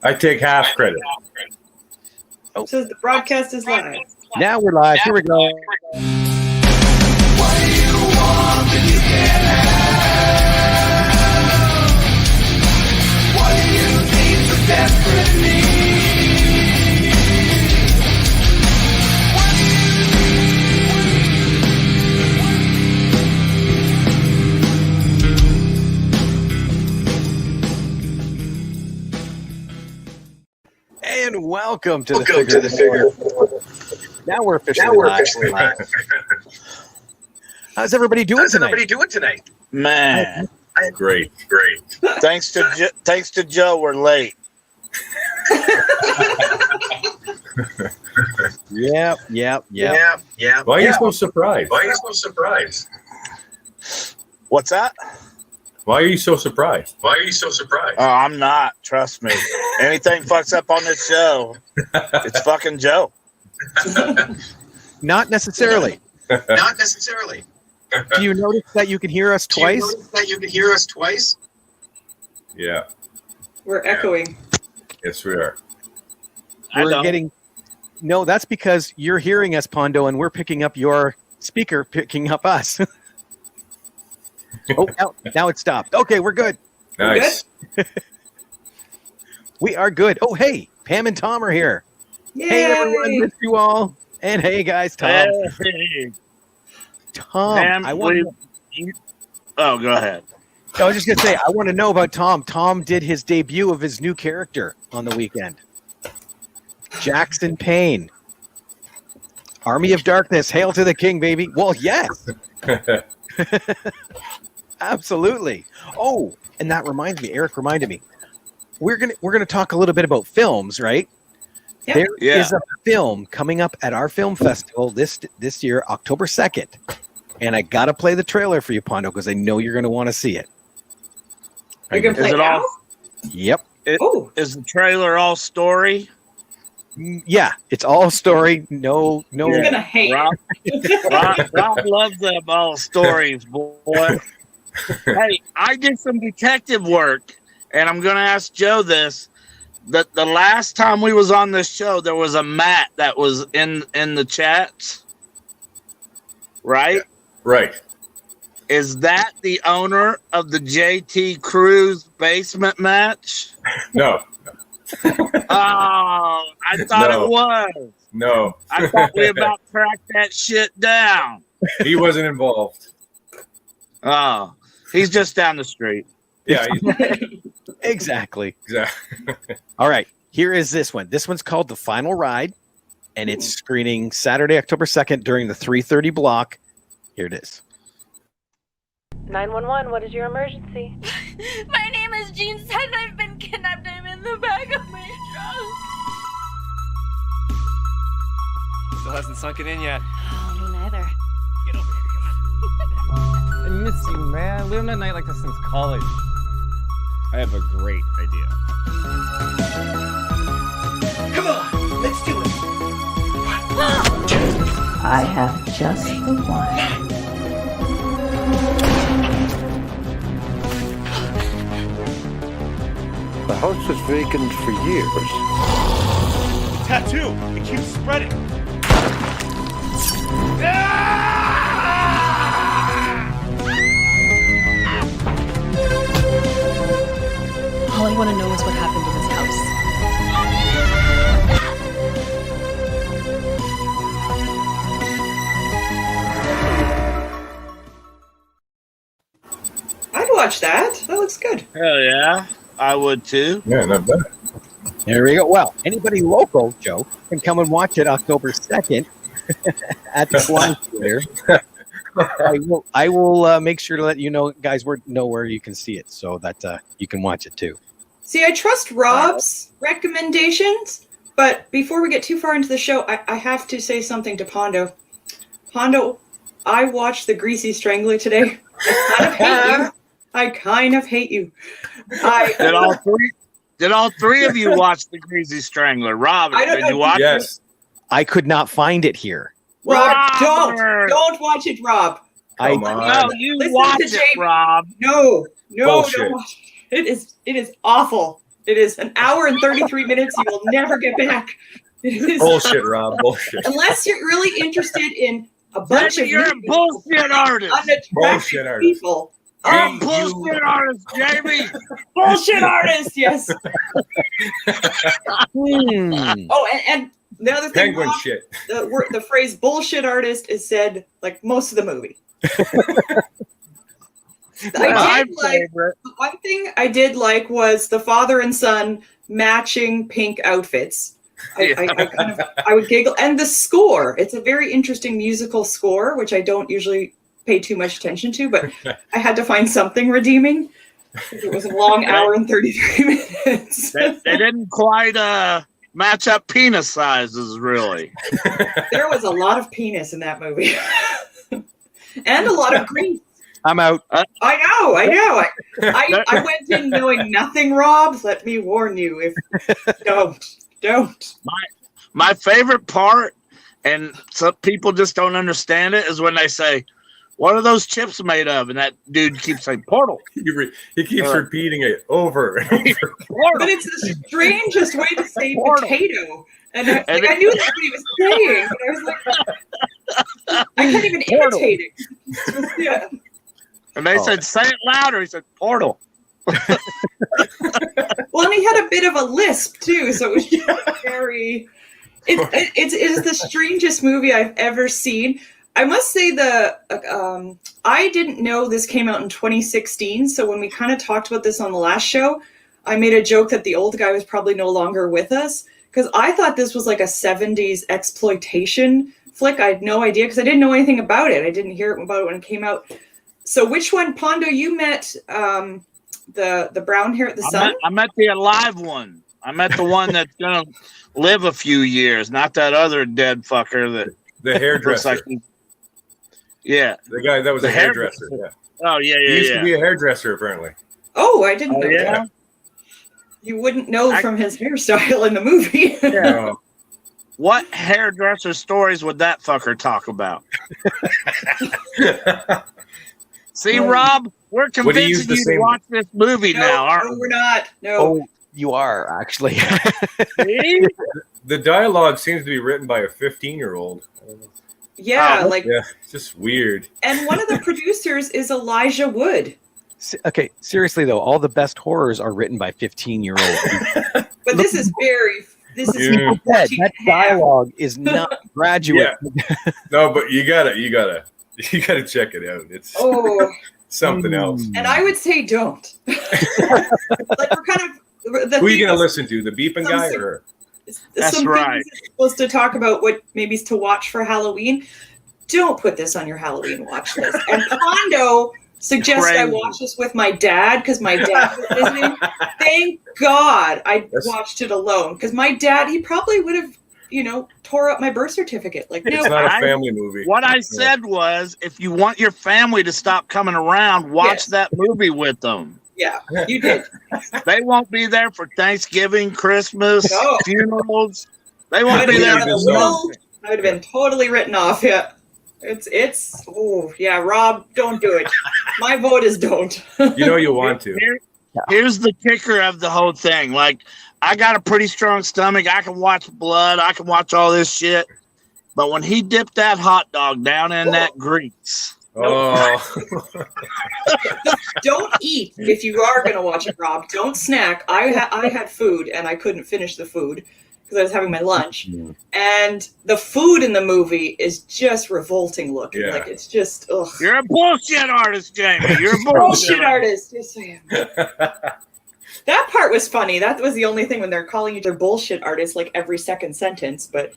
I take half credit. Oh. Says the broadcast is live. Now we're live. Here we go. What do you want that you can't have? What do you need so desperately? And welcome to the Figure. Now we're officially live. How's everybody doing tonight? Man, Great. thanks to Joe, we're late. Yep. Why are you so surprised? What's that? Why are you so surprised? Oh, I'm not. Trust me. Anything fucks up on this show, it's fucking Joe. Not necessarily. Do you notice that you can hear us twice? Yeah. We're echoing. Yes, we are. No, that's because you're hearing us, Pondo, and we're picking up your speaker, picking up us. Oh, now it stopped. Okay, we're good. Nice. We are good. Oh, hey, Pam and Tom are here. Yay! Hey, everyone, miss you all. And hey, guys, Tom. Hey. Tom, Pam, go ahead. I was just going to say, I want to know about Tom. Tom did his debut of his new character on the weekend. Jackson Payne. Army of Darkness. Hail to the king, baby. Well, yes. Absolutely. Oh, and that reminds me, Eric reminded me. We're gonna talk a little bit about films, right? Yep. There is a film coming up at our film festival this year, October 2nd. And I gotta play the trailer for you, Pondo, because I know you're gonna want to see it. You're gonna play it now? Yep. Is the trailer all story? Yeah, it's all story. No. You're gonna hate Rob loves them all stories, boy. Hey, I did some detective work, and I'm gonna ask Joe this. That the last time we was on this show, there was a Matt that was in the chats, right? Right. Is that the owner of the JT Cruz basement match? No. Oh, I thought it was. No. I thought we about cracked that shit down. He wasn't involved. Oh, he's just down the street. Yeah. Exactly. Exactly. All right. Here is this one. This one's called The Final Ride, and it's screening Saturday, October 2nd during the 3:30 block. Here it is. 911, what is your emergency? My name is Jean Said I've been kidnapped. I'm in the back of my trunk. Still hasn't sunk it in yet. Oh, me neither. Get over here, come on. I miss you, man. We haven't had a night like this since college. I have a great idea. Come on, let's do it. I have just the one. The house was vacant for years. Tattoo! It keeps spreading. All I want to know is what happened to this house. I'd watch that. That looks good. Hell yeah, I would too. Yeah, not bad. There we go. Well, anybody local, Joe, can come and watch it October 2nd at the Flying Theater. I will make sure to let you know, guys, know where you can see it so that you can watch it too. See, I trust Rob's recommendations, but before we get too far into the show, I have to say something to Pondo. Pondo, I watched The Greasy Strangler today. I kind of hate you. Did all three of you watch The Greasy Strangler? Rob, did you watch it? I could not find it here. Rob, don't watch it, Rob. No, you watch it, Rob. No, Bullshit. don't watch it. It is awful. It is an hour and 33 minutes you will never get back. It is, Bullshit, Rob. Bullshit. unless you're really interested in a bunch of You're a bullshit artist. Bullshit unattractive artist. people. You're a bullshit artist, Jamie. Bullshit artist, yes. Hmm. Oh, and the other thing, Penguin Rob, shit. the phrase "bullshit artist" is said like most of the movie. My I did like favorite. one thing I did like was the father and son matching pink outfits. I would giggle, and the score. It's a very interesting musical score, which I don't usually pay too much attention to, but I had to find something redeeming. It was a long hour and 33 minutes. They didn't quite match up penis sizes, really. There was a lot of penis in that movie, and a lot of green. I'm out. I know. I went in knowing nothing, Rob. Let me warn you: if don't. My favorite part, and some people just don't understand it, is when they say, "What are those chips made of?" And that dude keeps saying, "Portal." He keeps repeating it over and over. But it's the strangest way to say potato. And I knew that's what he was saying. But I was like, I can't even imitate it. It's just, yeah. And they said, "Say it louder." He said, "Portal." Well, and he had a bit of a lisp too, so it was just very. It's the strangest movie I've ever seen. I must say I didn't know this came out in 2016. So when we kind of talked about this on the last show, I made a joke that the old guy was probably no longer with us because I thought this was like a 70s exploitation flick. I had no idea because I didn't know anything about it. I didn't hear about it when it came out. So which one, Pondo? You met the brown hair at the sun? I met the alive one. I met the one that's gonna live a few years, not that other dead fucker that The hairdresser. looks like yeah. The guy that was The a hairdresser. Yeah. Oh yeah, He used yeah. to be a hairdresser, apparently. Oh, I didn't know Yeah. that. You wouldn't know from his hairstyle in the movie. Yeah. What hairdresser stories would that fucker talk about? See, Rob, we're convincing you to watch this movie now, aren't No, we're not. No. Oh, you are actually. we? The dialogue seems to be written by a 15-year-old. Yeah, Yeah, it's just weird. And one of the producers is Elijah Wood. Okay, seriously though, all the best horrors are written by 15-year-olds. But this is Yeah. That dialogue is not graduate. No, but you gotta check it out. It's something else. And I would say don't. Like we're kind of Who are you gonna listen to? The beeping guy or? That's right. Things supposed to talk about what maybe is to watch for Halloween. Don't put this on your Halloween watch list. And Pondo suggested I watch this with my dad because my dad was visiting. Thank God I watched it alone because my dad, he probably would have, tore up my birth certificate. Like, It's no, not a family movie. What I said was, if you want your family to stop coming around, watch that movie with them. Yeah, you did. They won't be there for Thanksgiving, Christmas, funerals. They won't be there. I would have been totally written off. Yeah. Rob, don't do it. My vote is don't. You want to. Here's the kicker of the whole thing. Like, I got a pretty strong stomach. I can watch blood. I can watch all this shit. But when he dipped that hot dog down in that grease. Oh. Don't eat if you are going to watch it, Rob. Don't snack. I had food and I couldn't finish the food because I was having my lunch. And the food in the movie is just revolting looking. Yeah. Like, it's just, ugh. You're a bullshit artist, Jamie. You're a bullshit artist. Yes, I am. That part was funny. That was the only thing when they're calling each other bullshit artists like every second sentence. But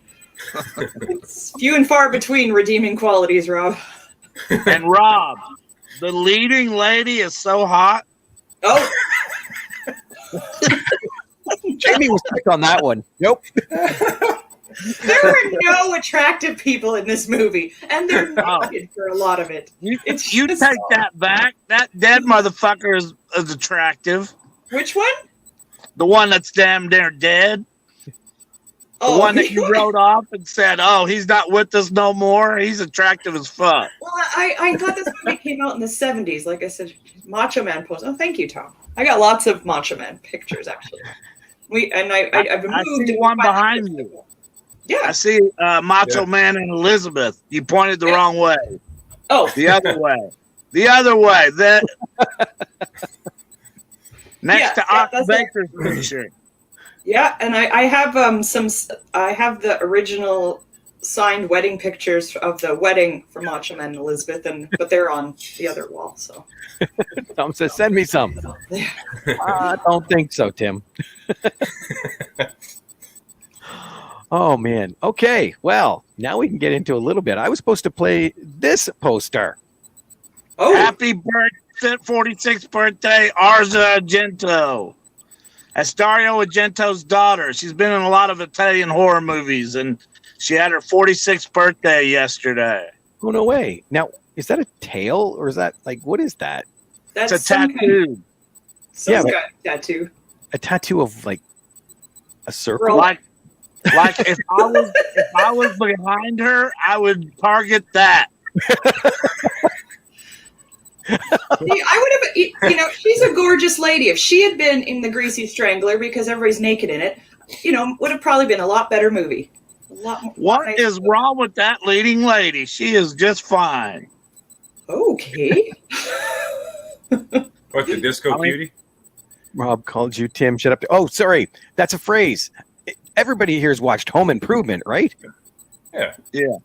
it's few and far between redeeming qualities, Rob. And Rob, the leading lady is so hot. Oh. Jamie was quick on that one. Nope. There were no attractive people in this movie, and they're naked for a lot of it. You take that back. That dead motherfucker is attractive. Which one? The one that's damn near dead. The one that you wrote off and said, "Oh, he's not with us no more." He's attractive as fuck. Well, I thought this movie came out in the 70s. Like I said, Macho Man pose. Oh, thank you, Tom. I got lots of Macho Man pictures actually. I've moved. I see one behind you. Yeah. I see Macho Man and Elizabeth. You pointed the wrong way. Oh, the other way. The other way. That next to Ox Baker's picture. Yeah, and I have I have the original signed wedding pictures of the wedding for Macho Man and Elizabeth, but they're on the other wall. So Tom says, "Send me some." I don't think so, Tim. Oh man. Okay. Well, now we can get into a little bit. I was supposed to play this poster. Oh, happy birthday, 46th birthday, Arza Argento. That's Dario Argento's daughter. She's been in a lot of Italian horror movies, and she had her 46th birthday yesterday. Oh, no way. Now, is that a tail, or is that, like, what is that? That's it's a tattoo. Some kind of tattoo. A tattoo of, like, a circle? Like if I was behind her, I would target that. See, I would have, she's a gorgeous lady. If she had been in The Greasy Strangler, because everybody's naked in it, would have probably been a lot better movie. What is wrong with that leading lady? She is just fine. Okay. What, the disco beauty? Rob called you Tim. Shut up. Oh, sorry. That's a phrase. Everybody here has watched Home Improvement, right? Yeah.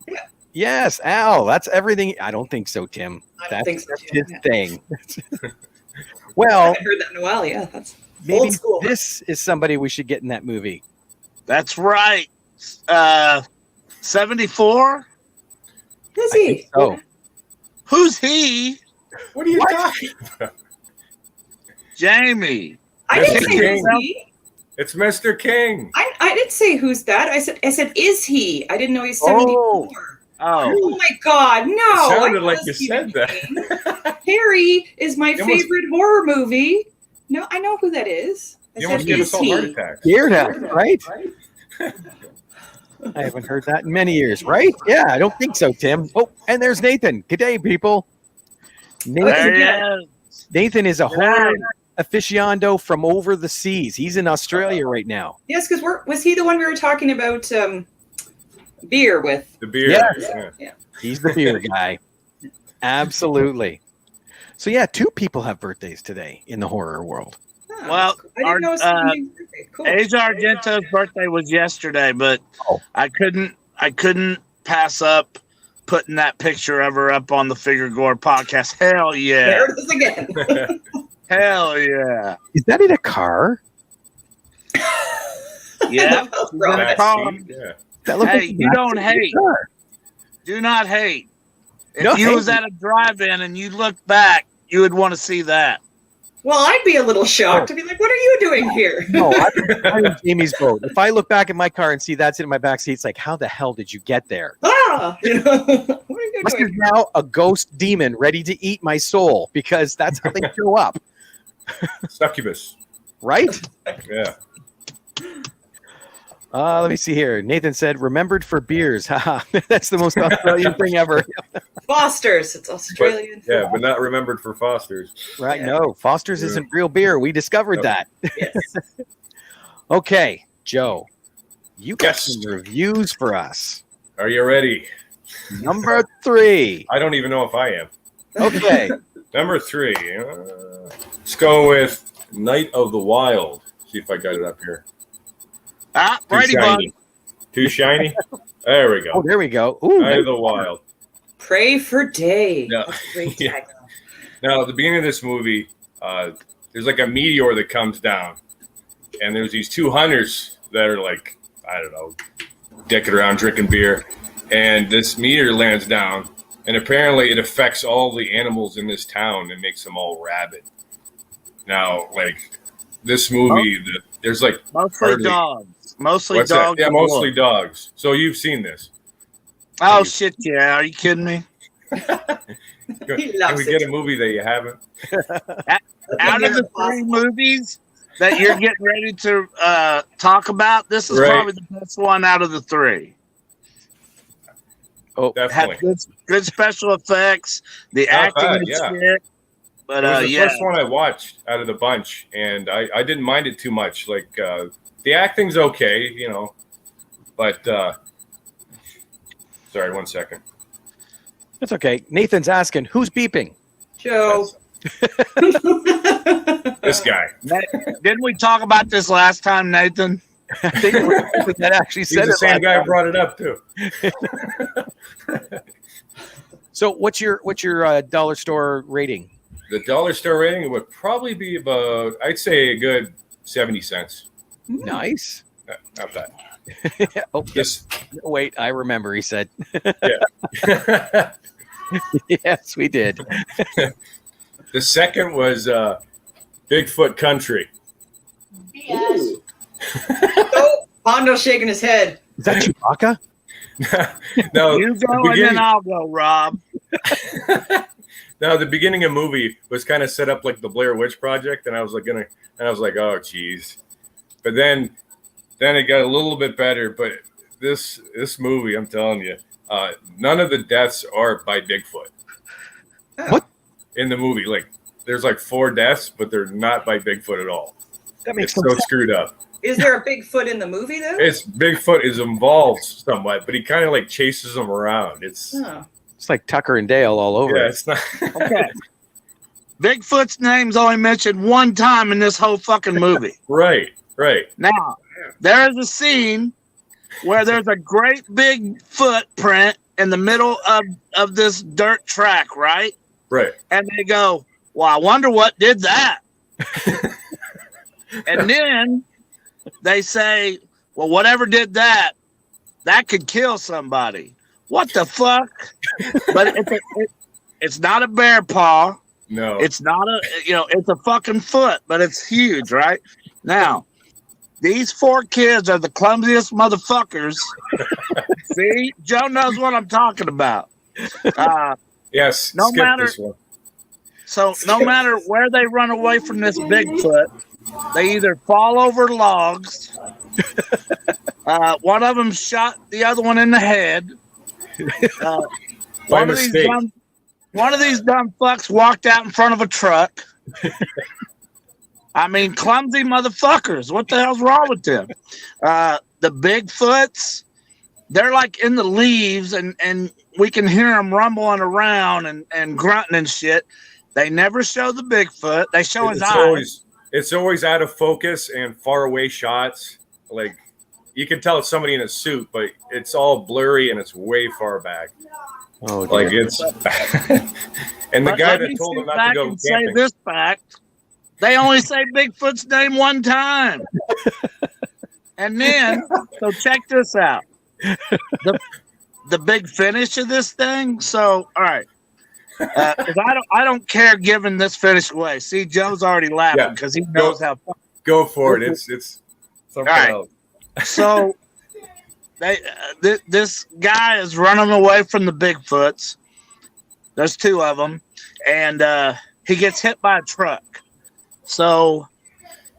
Yes, Al. That's everything. I don't think so, Tim. That's his thing. Well, I haven't heard that in a while. Yeah, that's maybe old school. This is somebody we should get in that movie. That's right. 74? Who's he? Oh, who's he? What are you talking about? Jamie. I didn't say who's he. It's Mr. King. I didn't say who's that. I said is he? I didn't know he's 74. Oh my God, no! It sounded like you said that. Harry is my favorite horror movie. No, I know who that is. You almost gave us all heart attacks. Beardhead, right? I haven't heard that in many years, right? Yeah, I don't think so, Tim. Oh, and there's Nathan. Good day, people. Nathan is a horror aficionado from over the seas. He's in Australia right now. Yes, because was he the one we were talking about beer with? The beer. Yeah. He's the beer guy. Absolutely. So yeah, 2 people have birthdays today in the horror world. Oh, Well, I didn't know something. Cool. Asia Argento's birthday was yesterday, but I couldn't pass up putting that picture of her up on the Figure Gore podcast. Hell yeah. There it is again. Hell yeah. Is that in a car? Yeah. Hey, you don't hate. Do not hate. If you was at a drive-in and you looked back, you would want to see that. Well, I'd be a little shocked to be like, what are you doing here? No, I'm in Jamie's boat. If I look back at my car and see that sitting in my back seat, it's like, how the hell did you get there? What are you This doing? is now a ghost demon ready to eat my soul because that's how they show up. Succubus. Right? Yeah. Let me see here. Nathan said, remembered for beers. That's the most Australian thing ever. Foster's. It's Australian. But not remembered for Foster's. Right? Yeah. No, Foster's isn't real beer. We discovered that. Yes. Okay, Joe, you got some reviews for us. Are you ready? Number 3. I don't even know if I am. Okay. Number 3. Let's go with Night of the Wild. See if I got it up here. Brady Bug. Too shiny? There we go. Oh, there we go. Ooh, Night of the Wild. Pray for day. No. That's a great tagline. Now, at the beginning of this movie, there's like a meteor that comes down. And there's these 2 hunters that are like, I don't know, dicking around drinking beer. And this meteor lands down. And apparently it affects all the animals in this town and makes them all rabid. Now, like, this movie, there's like mostly dogs. Mostly What's dogs. That? Yeah, mostly dogs. So you've seen this. Oh, shit, yeah. Are you kidding me? Can we get a movie that you haven't? Out of the 3 movies that you're getting ready to talk about, this is probably the best one out of the 3. Oh, definitely. Had good special effects. The acting is shit. But it was the yeah, first one I watched out of the bunch, and I didn't mind it too much. Like the acting's okay, you know, but sorry, 1 second. That's okay. Nathan's asking, who's beeping? Joe. This guy. Didn't we talk about this last time, Nathan? I think that actually He's said the it same last guy who time. brought it up too. So what's your dollar store rating? The dollar store rating would probably be about, I'd say, a good 70 cents. Nice. Not bad. Oh, Yes. wait, I remember. He said, Yeah. "Yes, we did." The second was Bigfoot Country. Oh, Pondo's shaking his head. Is that Chewbacca? No, You go and then I'll go, Rob. No, the beginning of the movie was kind of set up like the Blair Witch Project, and I was like, oh, geez. But then it got a little bit better. But this movie, I'm telling you, none of the deaths are by Bigfoot. What? In the movie, like there's like 4 deaths, but they're not by Bigfoot at all. That makes It's so screwed up. Is there a Bigfoot in the movie though? It's Bigfoot is involved somewhat, but he kind of like chases them around. It's It's like Tucker and Dale all over. yeah, it. it's not. Okay. Bigfoot's name's only mentioned one time in this whole fucking movie. Right. Now, there is a scene where there's a great big footprint in the middle of this dirt track, right? Right. And they go, well, I wonder what did that. And then they say, well, whatever did that, that could kill somebody. What the fuck? But it's not a bear paw. No. It's not it's a fucking foot, but it's huge, right? Now, these 4 kids are the clumsiest motherfuckers. See, Joe knows what I'm talking about. Yes. No skip matter- this one. So no matter where they run away from this Bigfoot, they either fall over logs. One of them shot the other one in the head. By One of mistake. these dumb fucks walked out in front of a truck. I mean, clumsy motherfuckers. What the hell's wrong with them? The Bigfoots, they're like in the leaves, and we can hear them rumbling around and grunting and shit. They never show the Bigfoot. They show his eyes. It's always out of focus and far away shots. Like you can tell it's somebody in a suit, but it's all blurry and it's way far back. Oh, Like dear. it's and the But guy let that me told sit him not back to go and say camping. this fact: they only say Bigfoot's name one time, and then so check this out: the big finish of this thing. So all right, 'cause I don't care giving this finish away. See, Joe's already laughing because he knows how. Go for it. It's something All right. else. So this guy is running away from the Bigfoots. There's 2 of them, and he gets hit by a truck. So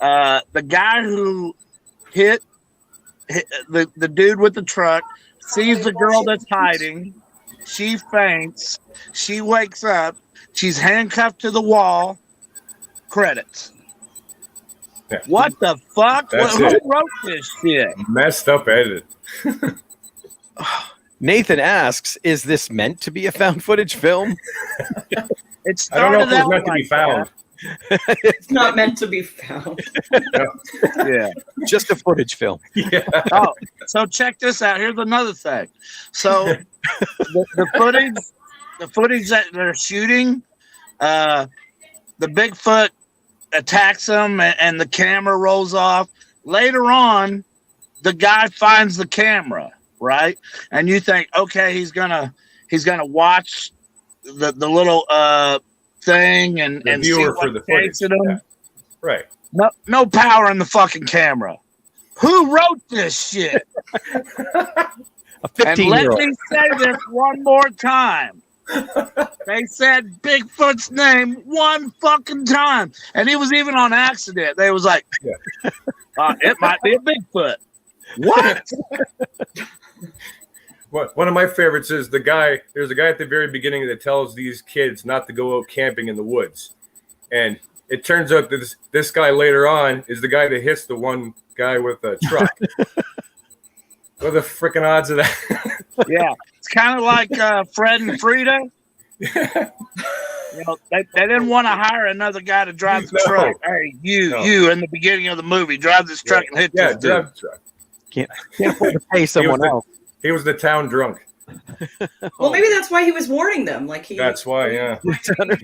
the guy who hit the dude with the truck sees the girl that's hiding. She faints. She wakes up. She's handcuffed to the wall. Credits. Yeah. What the fuck? That's Who it. wrote this shit? Messed up edit. Nathan asks, "Is this meant to be a found footage film?" It I don't know if started it was out meant to be like found. It's not meant to be found. that. Yeah. Just a footage film. Yeah. Oh, so check this out. Here's another thing. So the footage that they're shooting, the Bigfoot attacks them and the camera rolls off. Later on, the guy finds the camera, right? And you think, okay, he's gonna watch the little thing and The see viewer what for the footage. takes it him. Yeah. Right. No power in the fucking camera. Who wrote this shit? A And let 15-year-old. me say this one more time. They said Bigfoot's name one fucking time. And he was even on accident. They was like, it might be a Bigfoot. What? One of my favorites is there's a guy at the very beginning that tells these kids not to go out camping in the woods. And it turns out that this guy later on is the guy that hits the one guy with a truck. What are the freaking odds of that? Yeah, it's kind of like Fred and Frida. You know, they didn't want to hire another guy to drive the truck. Hey, you in the beginning of the movie, drive this truck and hit this dude. Drive the truck. Can't afford to pay someone else. He was the town drunk. Well, maybe that's why he was warning them. That's why, yeah. He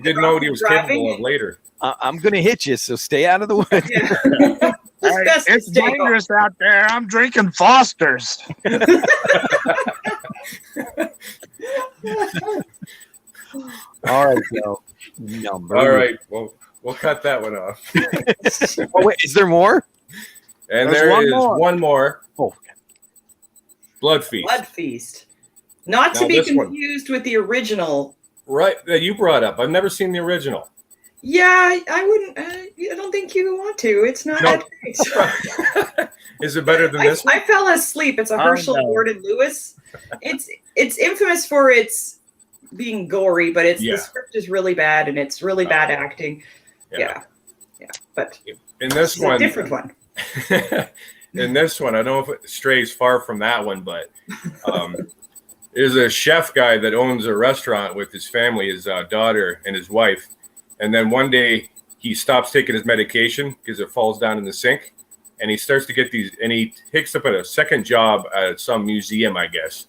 didn't know what he was capable of later. I'm going to hit you, so stay out of the way. Yeah. It's dangerous out there. I'm drinking Foster's. All right, Joe. Number. All right, well, we'll cut that one off. Oh, wait, is there more? And There's one more. Oh, Blood Feast. Blood Feast. Not to Now be this one. confused with the original. Right, that you brought up. I've never seen the original. Yeah, I wouldn't. I don't think you want to. It's not that great. Is it better than this one? I fell asleep. It's a Herschel Gordon Lewis. It's infamous for its being gory, but the script is really bad and it's really bad acting. Yeah. But in this one, a different one. In this one, I don't know if it strays far from that one, but there's a chef guy that owns a restaurant with his family, his daughter and his wife. And then one day he stops taking his medication because it falls down in the sink. And he starts to get these, and he picks up at a second job at some museum, I guess.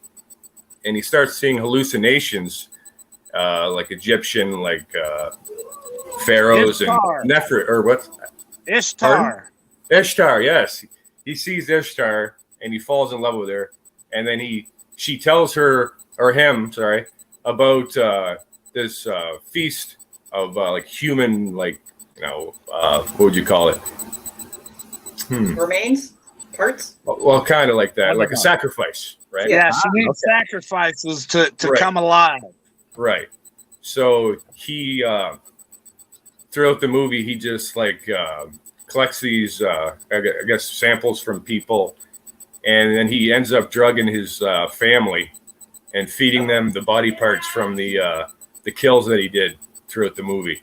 And he starts seeing hallucinations, like Egyptian, like pharaohs Ishtar. and Nefer, or what? Ishtar. Pardon? Ishtar, yes. He sees Ishtar and he falls in love with her. And then she tells her, or him, sorry, about this feast of like human, like, what would you call it? Remains? Parts? Well, kind of like that, like a sacrifice, right? Yeah, she needs sacrifices to come alive. Right. So he, throughout the movie, he just like collects these, I guess, samples from people, and then he ends up drugging his family and feeding them the body parts from the kills that he did throughout the movie.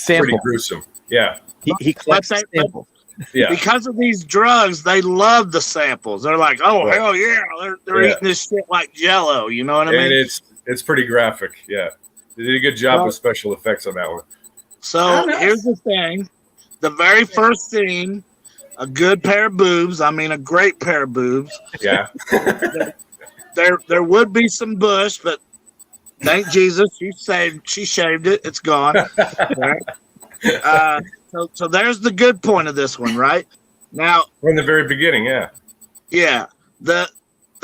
Pretty gruesome. Yeah. He collects samples. Yeah. Because of these drugs, they love the samples. They're like, oh, hell yeah. They're eating this shit like Jell-O. You know what I mean? And it's pretty graphic. Yeah. They did a good job with special effects on that one. So here's the thing. The very first scene, a good pair of boobs. I mean, a great pair of boobs. Yeah. There would be some bush, but thank Jesus, she shaved it. It's gone. Right? So there's the good point of this one, right? Now, from the very beginning, yeah. Yeah. The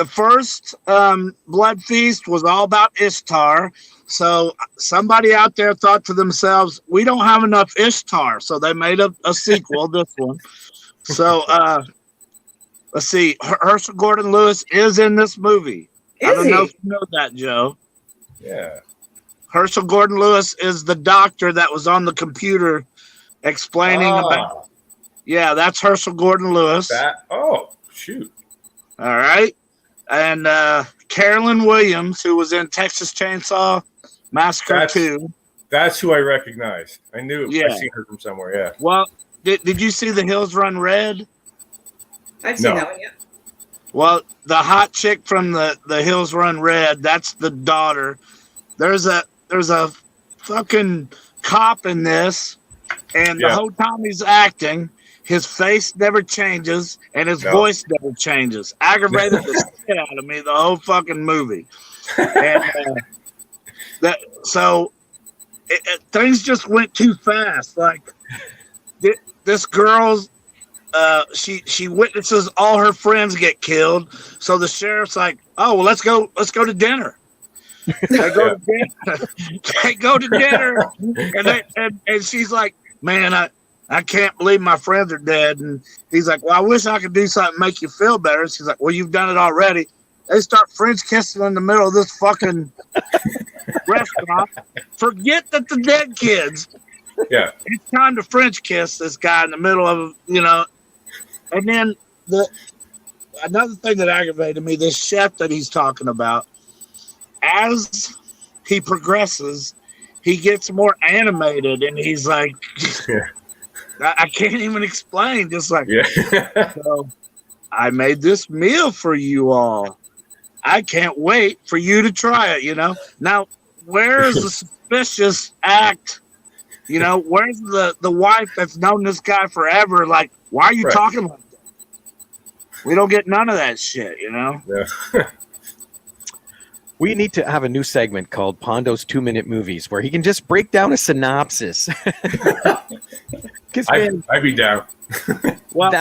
first Blood Feast was all about Ishtar. So somebody out there thought to themselves, we don't have enough Ishtar. So they made a sequel, this one. So let's see. Herschel Gordon Lewis is in this movie. I don't know if you know that, Joe. Yeah. Herschel Gordon Lewis is the doctor that was on the computer explaining about. Yeah, that's Herschel Gordon Lewis. Shoot. All right. And Carolyn Williams, who was in Texas Chainsaw Massacre 2. That's who I recognized. I knew. Yeah. I've seen her from somewhere, yeah. Well, did you see The Hills Run Red? I've seen that one, yeah. Well, the hot chick from the Hills Run Red, that's the daughter. There's a fucking cop in this, and the whole time he's acting, his face never changes and his voice never changes. Aggravated the shit out of me the whole fucking movie. And things just went too fast. Like this girl's she witnesses all her friends get killed. So the sheriff's like, "Oh, well, let's go to dinner." They go to dinner, and she's like, "Man, I can't believe my friends are dead." And he's like, "Well, I wish I could do something to make you feel better." She's like, "Well, you've done it already." They start French kissing in the middle of this fucking restaurant. Forget that the dead kids. Yeah, it's time to French kiss this guy in the middle of, And then another thing that aggravated me, this chef that he's talking about, as he progresses, he gets more animated, and he's like, I can't even explain. Just like, so I made this meal for you all. I can't wait for you to try it. Now, where is the suspicious act? Where's the wife that's known this guy forever? Like, why are you talking like that? We don't get none of that shit. Yeah. We need to have a new segment called Pondo's 2-minute movies, where he can just break down a synopsis. I'd be down. Well,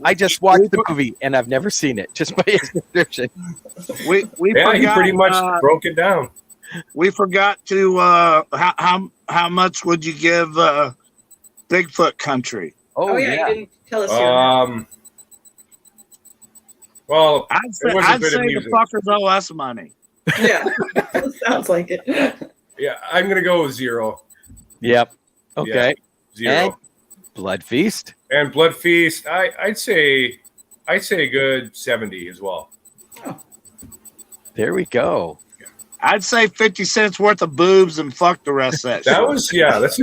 I just watched the movie and I've never seen it, just by his description. We forgot, he pretty much broke it down. We forgot to how much would you give Bigfoot Country? Oh yeah, you didn't tell us. Well, I'd say the fuckers owe us money. Yeah, sounds like it. Yeah, I'm gonna go with 0. Yep. Okay. Yeah, 0. And Blood Feast. And Blood Feast, I'd say a good 70 as well. Oh. There we go. I'd say 50 cents worth of boobs and fuck the rest of that. That was that's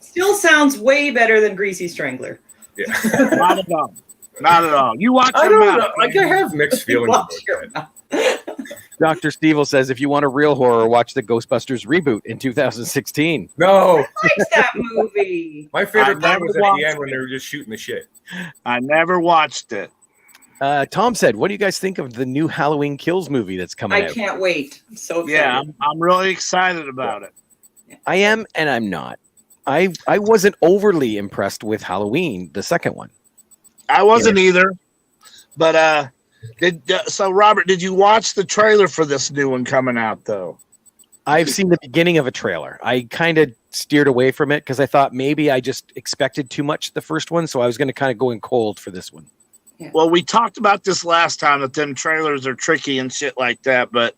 Still sounds way better than Greasy Strangler. Yeah. Not at all. Not at all. You watch. I don't know. Like, I have mixed feelings about that. Dr. Stevel says, if you want a real horror, watch the Ghostbusters reboot in 2016. No. I like that movie. My favorite part was at the end when they were just shooting the shit. I never watched it. Tom said, what do you guys think of the new Halloween Kills movie that's coming out? I can't wait. I'm so excited. Yeah, I'm really excited about it. I am, and I'm not. I wasn't overly impressed with Halloween, the second one. I wasn't either. But so Robert, did you watch the trailer for this new one coming out though? I've seen the beginning of a trailer. I kind of steered away from it because I thought maybe I just expected too much the first one, so I was going to kind of go in cold for this one. Yeah. Well, we talked about this last time, that them trailers are tricky and shit like that, but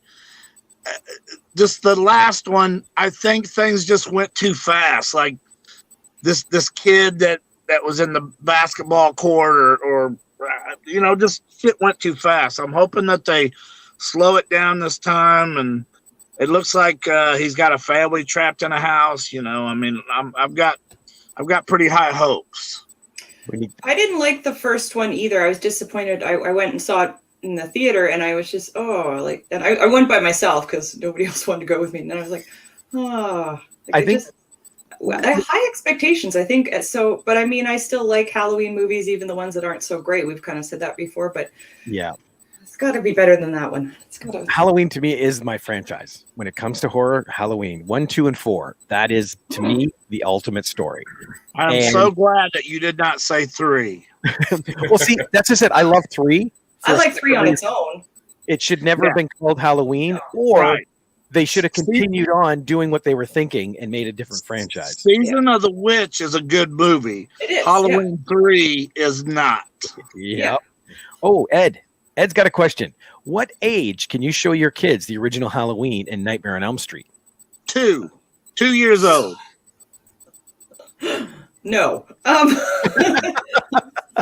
just the last one, I think things just went too fast. Like this kid that was in the basketball court or just shit went too fast. I'm hoping that they slow it down this time, and it looks like he's got a family trapped in a house. I mean, I've got pretty high hopes. I didn't like the first one either. I was disappointed. I went and saw it in the theater, and I was just and I went by myself because nobody else wanted to go with me. And then I was like, I think. I have high expectations, I think. So, but I mean, I still like Halloween movies, even the ones that aren't so great. We've kind of said that before, but yeah, it's got to be better than that one. Halloween to me is my franchise when it comes to horror. Halloween 1, 2, and 4. That is to me the ultimate story. I'm so glad that you did not say 3. Well, see, that's just it. I love 3. I like 3 on its own. It should never have been called Halloween, or they should have continued on doing what they were thinking and made a different franchise. Season of the Witch is a good movie. It is. Halloween 3 is not. Yeah. Oh, Ed's got a question. What age can you show your kids the original Halloween and Nightmare on Elm Street? 2 years old. No. I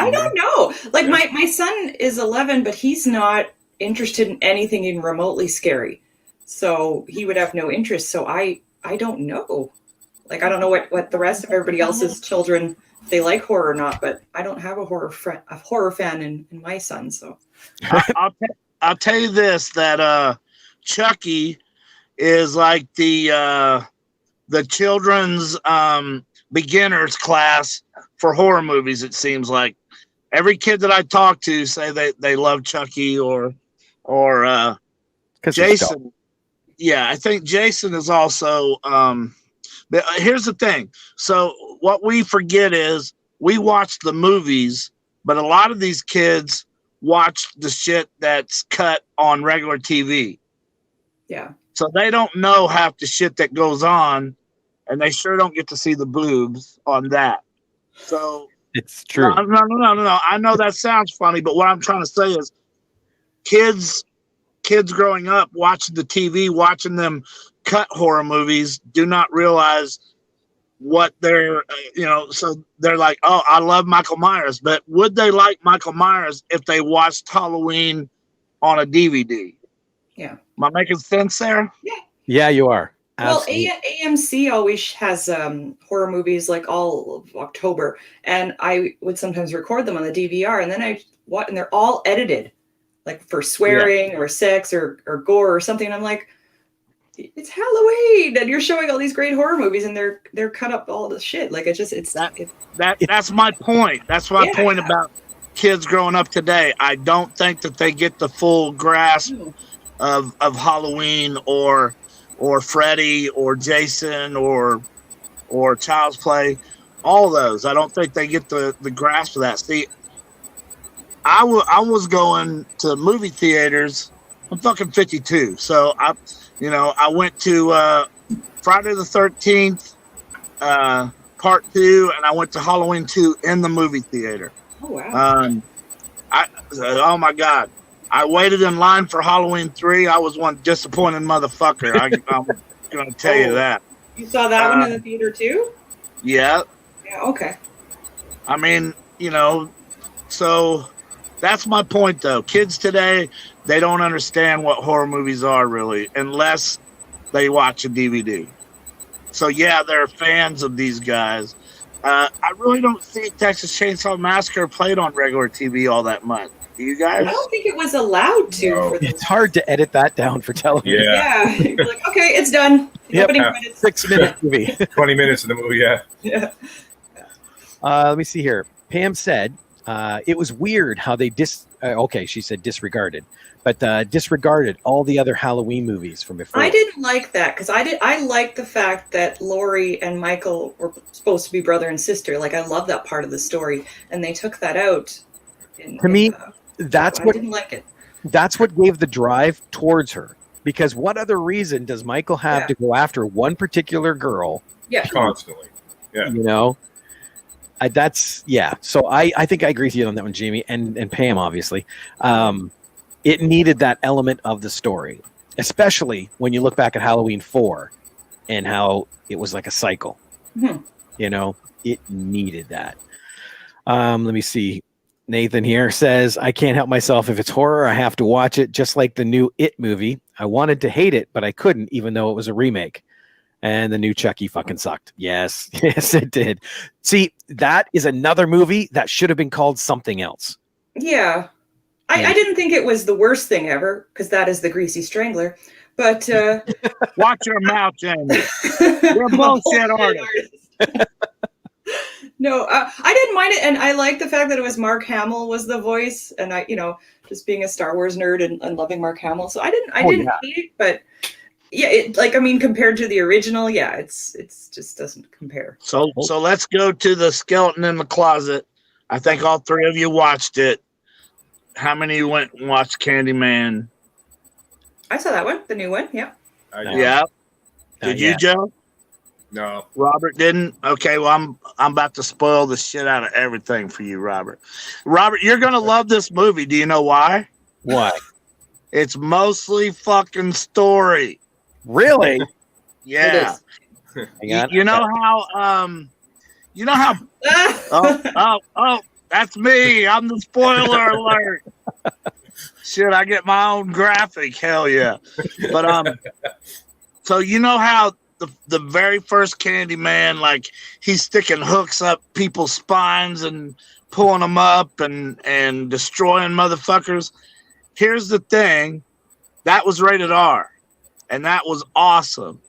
don't know. Like my son is 11, but he's not interested in anything even remotely scary. So he would have no interest. So I don't know. Like, I don't know what the rest of everybody else's children, if they like horror or not, but I don't have a horror fan in my son. So I'll tell you this, that Chucky is like the children's beginners class for horror movies. It seems like every kid that I talk to say they love Chucky or Jason. Yeah, I think Jason is also. But here's the thing. So what we forget is we watch the movies, but a lot of these kids watch the shit that's cut on regular TV. Yeah. So they don't know half the shit that goes on, and they sure don't get to see the boobs on that. So it's true. No. I know that sounds funny, but what I'm trying to say is kids growing up watching the TV, watching them cut horror movies, do not realize what they're, so they're like, oh, I love Michael Myers. But would they like Michael Myers if they watched Halloween on a DVD? Yeah. Am I making sense there? Yeah. Yeah, you are. Well, Absolutely. AMC always has horror movies like all of October, and I would sometimes record them on the DVR, and then and they're all edited, like for swearing or sex or gore or something. And I'm like, it's Halloween, and you're showing all these great horror movies, and they're cut up all the shit. Like That's my point. That's my point about kids growing up today. I don't think that they get the full grasp of Halloween or Freddy or Jason or Child's Play, all those. I don't think they get the grasp of that. See, I was going to movie theaters. I'm fucking 52, so I went to Friday the 13th, Part 2, and I went to Halloween 2 in the movie theater. Oh wow! Oh my God. I waited in line for Halloween 3. I was one disappointed motherfucker. I'm going to tell you that. You saw that one in the theater too? Yeah. Yeah. Okay. I mean, so that's my point, though. Kids today, they don't understand what horror movies are really, unless they watch a DVD. So yeah, they're fans of these guys. I really don't see Texas Chainsaw Massacre played on regular TV all that much. Do you guys? I don't think it was allowed to. No. It's hard to edit that down for television. Yeah. Yeah. You're like, okay, it's done. Yep. Opening credits. 6-minute movie. 20 minutes of the movie, yeah. Yeah. Let me see here. Pam said it was weird how they she said disregarded, but disregarded all the other Halloween movies from before. I didn't like that because I liked the fact that Laurie and Michael were supposed to be brother and sister. Like I love that part of the story, and they took that out. To me, that's I what didn't like it. That's what gave the drive towards her. Because what other reason does Michael have to go after one particular girl? Yeah, constantly. Yeah, So I think I agree with you on that one, Jamie, and Pam. Obviously, it needed that element of the story, especially when you look back at Halloween 4 and how it was like a cycle. Mm-hmm. It needed that. Let me see. Nathan here says, I can't help myself. If it's horror, I have to watch it, just like the new It movie. I wanted to hate it, but I couldn't, even though it was a remake. And the new Chucky fucking sucked. Yes, yes, it did. See, that is another movie that should have been called something else. Yeah. I didn't think it was the worst thing ever, because that is the Greasy Strangler. But watch your mouth, Jamie. You're a bullshit artist. No, I didn't mind it, and I like the fact that it was Mark Hamill was the voice, and I, just being a Star Wars nerd and loving Mark Hamill, so I didn't hate it, but yeah, compared to the original, yeah, it's just doesn't compare. So let's go to the skeleton in the closet. I think all three of you watched it. How many went and watched Candyman? I saw that one, the new one, yeah. Yeah. Did you, Joe? No. Robert didn't? Okay, well, I'm about to spoil the shit out of everything for you, Robert. Robert, you're going to love this movie. Do you know why? Why? It's mostly fucking story. Really? Yeah. You know how that's me. I'm the spoiler alert. Shit, I get my own graphic. Hell yeah. But so you know how the very first Candyman, like he's sticking hooks up people's spines and pulling them up and destroying motherfuckers. Here's the thing, that was rated R, and that was awesome.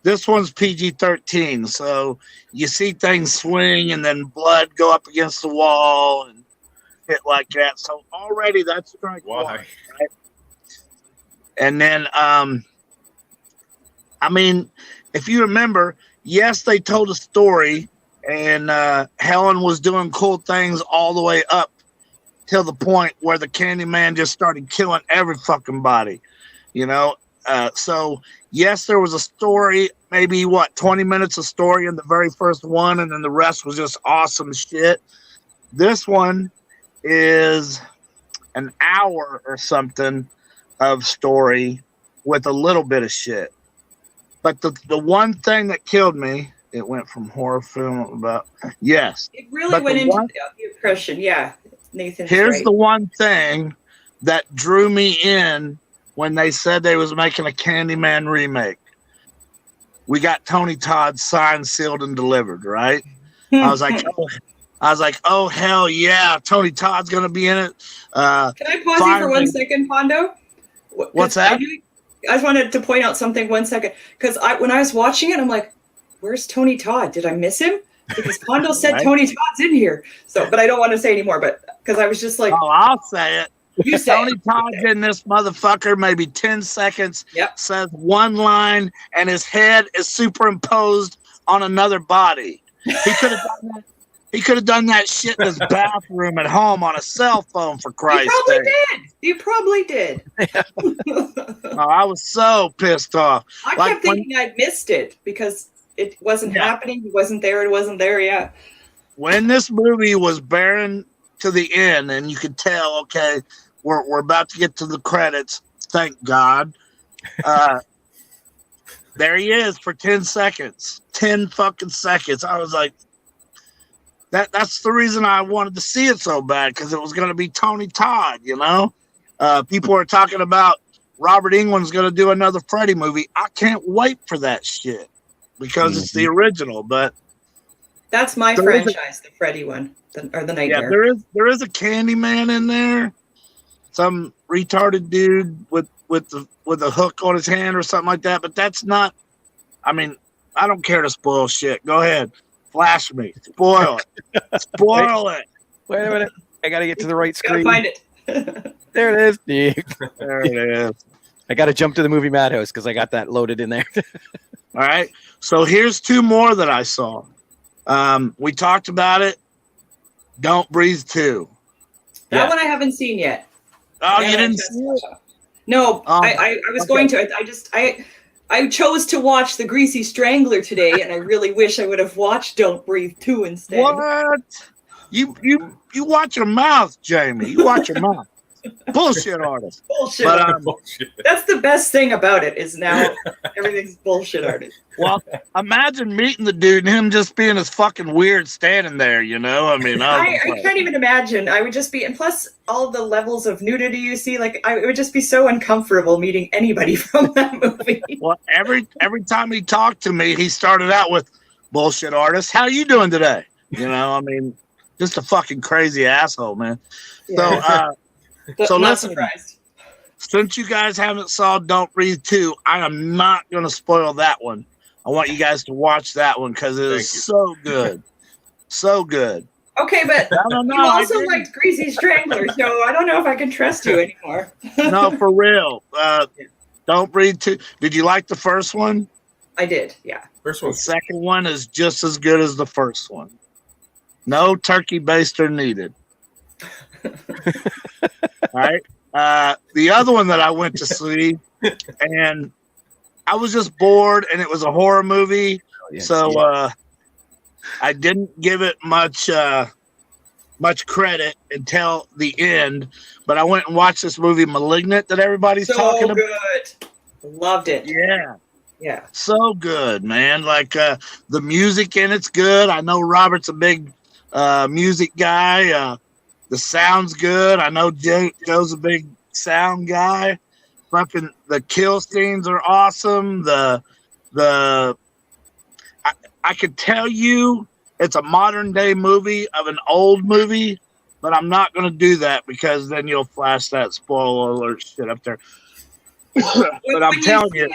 This one's PG-13, so you see things swing and then blood go up against the wall and shit like that. So already that's strike one, right? And then if you remember, yes, they told a story, and Helen was doing cool things all the way up till the point where the Candyman just started killing every fucking body, So, yes, there was a story, maybe 20 minutes of story in the very first one, and then the rest was just awesome shit. This one is an hour or something of story with a little bit of shit. But the one thing that killed me, it went from horror film about, yes. It really went into the oppression, yeah. Nathan's Here's right. the one thing that drew me in when they said they was making a Candyman remake. we got Tony Todd signed, sealed, and delivered, right? I was like, oh hell yeah, Tony Todd's gonna be in it. Can I pause you for 1 second, Pondo? What's that? I just wanted to point out something 1 second, because when I was watching it, I'm like, where's Tony Todd? Did I miss him? Because Pondo said Tony Todd's in here. So, but I don't want to say anymore, but because I was just like, oh, I'll say it. You say Tony Todd's in this motherfucker, maybe 10 seconds, says one line, and his head is superimposed on another body. He could have done that. He could have done that shit in his bathroom at home on a cell phone, for Christ's sake. You probably did. Oh, I was so pissed off. I kept thinking I missed it because it wasn't happening. He wasn't there. It wasn't there yet. When this movie was bearing to the end, and you could tell, okay, we're about to get to the credits. Thank God. There he is for 10 seconds. 10 fucking seconds. I was like, that's the reason I wanted to see it so bad, because it was going to be Tony Todd, you know? People are talking about Robert Englund's going to do another Freddy movie. I can't wait for that shit because it's the original, but that's my franchise, the Freddy one, or the Nightmare. Yeah, there is a Candyman in there. Some retarded dude with a hook on his hand or something like that, but that's not, I mean, I don't care to spoil shit. Go ahead. Flash me. Spoil it. Spoil it. Wait a minute. I got to get to the right screen. Find it. There it is. There it is. I got to jump to the movie Madhouse because I got that loaded in there. All right. So here's two more that I saw. We talked about it. Don't Breathe 2. That one I haven't seen yet. Oh, you didn't see it? No, I was going to. I chose to watch The Greasy Strangler today, and I really wish I would have watched Don't Breathe 2 instead. What? You watch your mouth, Jamie. You watch your mouth. Bullshit artist. Bullshit. But, that's the best thing about it is now everything's bullshit artist. Well, imagine meeting the dude and him just being as fucking weird standing there, you know? I mean, I can't even imagine. I would just be, and plus all the levels of nudity you see, like it would just be so uncomfortable meeting anybody from that movie. Well, every time he talked to me, he started out with bullshit artist. How you doing today? You know, I mean, just a fucking crazy asshole, man. Yeah. So not listen, surprised. Since you guys haven't saw Don't Breathe 2, I am not going to spoil that one. I want you guys to watch that one because it is so good. So good. Okay, but you also liked Greasy Strangler, so I don't know if I can trust you anymore. No, for real. Don't Breathe 2. Did you like the first one? I did, yeah. First one. The second one is just as good as the first one. No turkey baster needed. All right. The other one that I went to see, and I was just bored, and it was a horror movie, I didn't give it much credit until the end. But I went and watched this movie, Malignant, that everybody's talking about. Good. Loved it. Yeah. So good, man. Like the music in it's good. I know Robert's a big music guy. The sound's good. I know Joe's a big sound guy. Fucking the kill scenes are awesome. I could tell you it's a modern day movie of an old movie, but I'm not going to do that because then you'll flash that spoiler alert shit up there. But I'm telling you.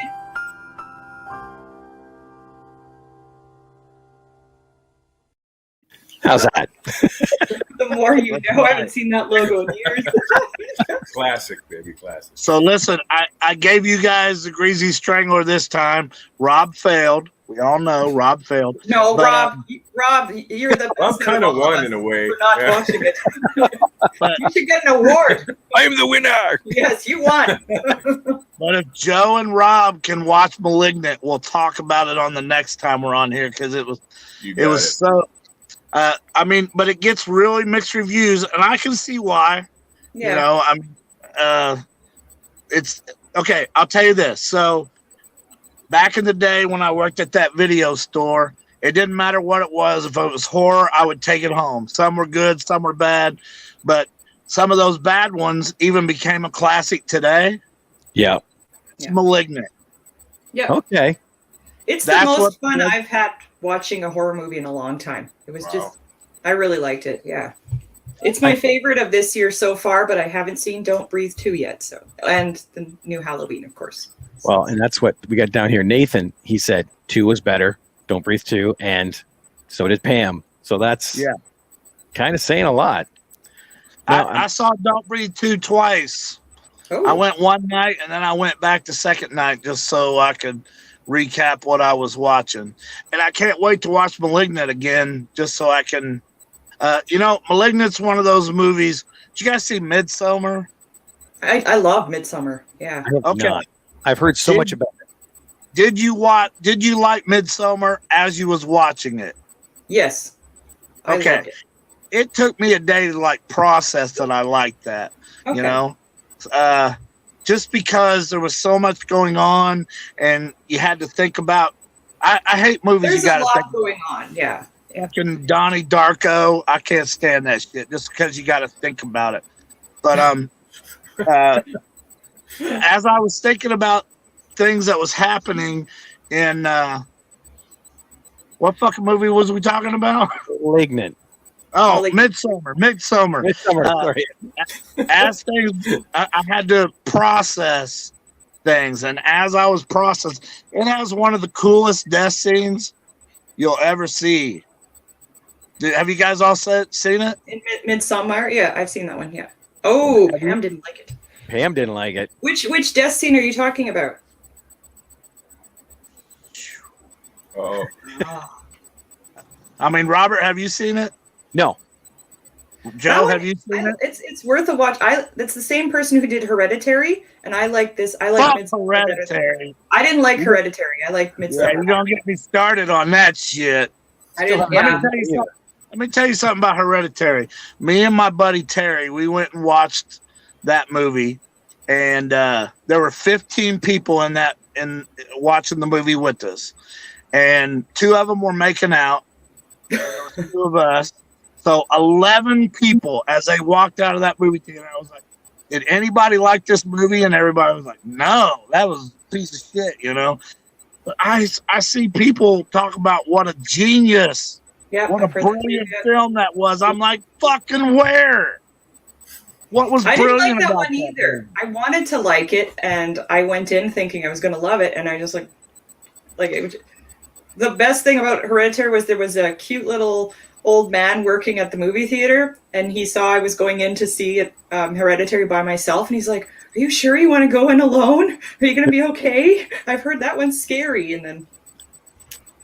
How's that? The more you know. I haven't seen that logo in years. Classic, baby, classic. So listen, I gave you guys the Greasy Strangler this time. Rob failed. We all know Rob failed. No, but, Rob, you're the best. Rob kind of won in a way. For not watching it. You should get an award. I am the winner. Yes, you won. But if Joe and Rob can watch Malignant, we'll talk about it on the next time we're on here because it was so. I mean, but it gets really mixed reviews, and I can see why. Yeah. You know, it's okay. I'll tell you this. So, back in the day when I worked at that video store, it didn't matter what it was. If it was horror, I would take it home. Some were good, some were bad, but some of those bad ones even became a classic today. Yeah. It's Malignant. Yeah. Okay. It's the most fun I've had watching a horror movie in a long time. It was I really liked it. Yeah. It's my favorite of this year so far, but I haven't seen Don't Breathe 2 yet. So, and the new Halloween, of course. Well, and that's what we got down here. Nathan, he said 2 was better. Don't Breathe 2, and so did Pam. So that's kind of saying a lot. Now, I saw Don't Breathe 2 twice. Oh. I went one night and then I went back the second night just so I could recap what I was watching. And I can't wait to watch Malignant again just so I can. Malignant's one of those movies. Did you guys see Midsommar? I love Midsommar. Yeah. Okay. I've heard so much about it. Did you like Midsommar as you was watching it? Yes. Okay. It took me a day to process that I liked that. Okay. Just because there was so much going on and you had to think about. I hate movies. There's you got a to lot think going on. Yeah. Fucking Donnie Darko, I can't stand that shit just because you got to think about it. But as I was thinking about things that was happening in what fucking movie was we talking about? Malignant. Oh, Midsommar. Sorry. As things, I had to process things, and as I was processing, it has one of the coolest death scenes you'll ever see. Have you guys all seen it? In Midsommar? Yeah, I've seen that one, yeah. Oh, Pam didn't like it. Pam didn't like it. Which death scene are you talking about? Oh. I mean, Robert, have you seen it? No. Joe, have you seen it? It's worth a watch. It's the same person who did Hereditary, and I like this. I like Hereditary. I didn't like Hereditary. I like Midsommar. Yeah, you don't get me started on that shit. Let me tell you something about Hereditary. Me and my buddy Terry, we went and watched that movie, and there were 15 people in watching the movie with us, and 2 of them were making out. There were 2 of us, so 11 people. As they walked out of that movie theater, I was like, "Did anybody like this movie?" And everybody was like, "No, that was a piece of shit," But I see people talk about what a genius. Yeah, what a brilliant film that was. I'm like, fucking where? What was brilliant I didn't like that about one either. I wanted to like it, and I went in thinking I was going to love it, and I just the best thing about Hereditary was there was a cute little old man working at the movie theater, and he saw I was going in to see it, Hereditary by myself, and he's like, "Are you sure you want to go in alone? Are you going to be okay? I've heard that one's scary." And then,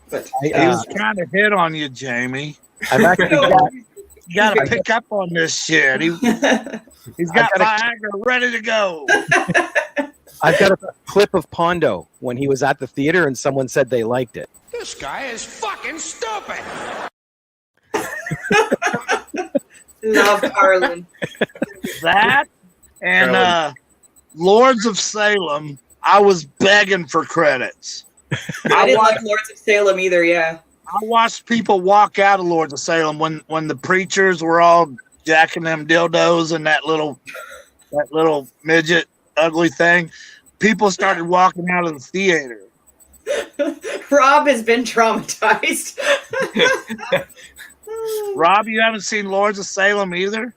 but he was trying to hit on you, Jamie. I've actually you got to pick up on this shit. He's got Viagra ready to go. I've got a clip of Pondo when he was at the theater and someone said they liked it. This guy is fucking stupid. Love Carlin. That and Lords of Salem, I was begging for credits. I didn't like Lords of Salem either, yeah. I watched people walk out of Lords of Salem when the preachers were all jacking them dildos and that little midget ugly thing. People started walking out of the theater. Rob has been traumatized. Rob, you haven't seen Lords of Salem either?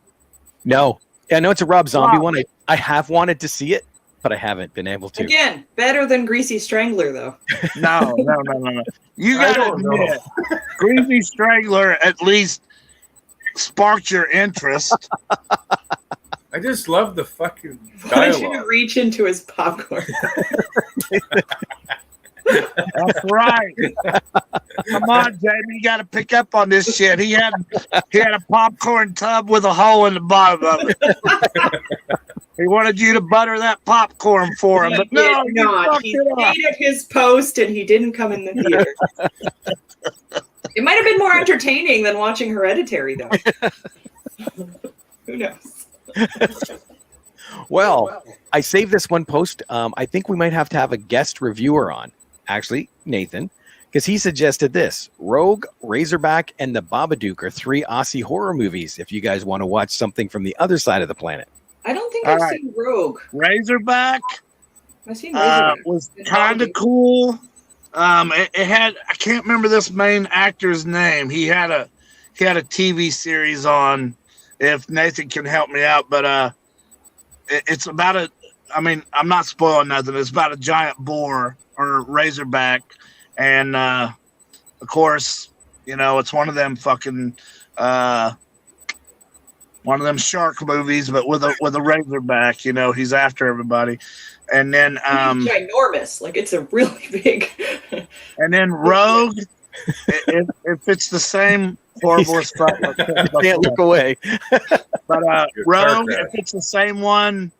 No. Yeah, I know it's a Rob Zombie one. I have wanted to see it, but I haven't been able to. Again, better than Greasy Strangler, though. No. You gotta admit, Greasy Strangler at least sparked your interest. I just love the fucking Why did you dialogue. reach into his popcorn? That's right. Come on, Jamie, you got to pick up on this shit. He had a popcorn tub with a hole in the bottom of it. He wanted you to butter that popcorn for him, but no, he did not. He stayed at his post and he didn't come in the theater. It might have been more entertaining than watching Hereditary, though. Who knows? Well, I saved this one post. I think we might have to have a guest reviewer on. Actually, Nathan, because he suggested this. Rogue, Razorback, and the Babadook are 3 Aussie horror movies if you guys want to watch something from the other side of the planet. I don't think I've seen Rogue. Razorback I've seen Razorback. was kind of cool. It had, I can't remember this main actor's name. He had a TV series on. If Nathan can help me out, but it's about a. I mean, I'm not spoiling nothing. It's about a giant boar or razorback, and of course, you know, it's one of them fucking one of them shark movies, but with a razorback. You know, he's after everybody, and then It's ginormous. Like it's a really big. and then Rogue. If it's the same horrible as fuck, Can't look away. but Rogue, if it's the same one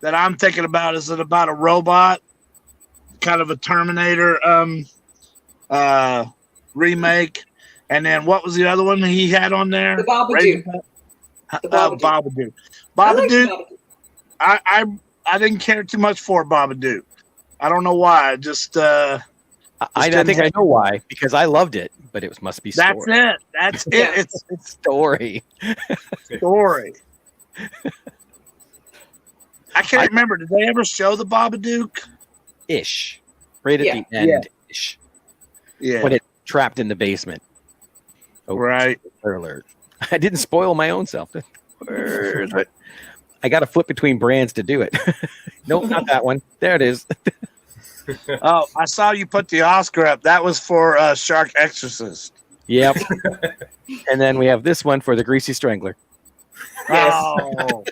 that I'm thinking about, is it about a robot, kind of a Terminator remake? And then what was the other one he had on there? The Babadook. Babadook. Babadook. I didn't care too much for Babadook. I don't know why. I just I think I know why, because I loved it, but it must be story. That's it. That's it. It's story. Story. I can't remember. Did they ever show the Babadook? Ish. Right at the end. Ish. Yeah. When it's trapped in the basement. Oh, right. Alert. I didn't spoil my own self. But I got to flip between brands to do it. Nope, not that one. There it is. Oh, I saw you put the Oscar up. That was for Shark Exorcist. Yep. And then we have this one for the Greasy Strangler. Yes. Oh.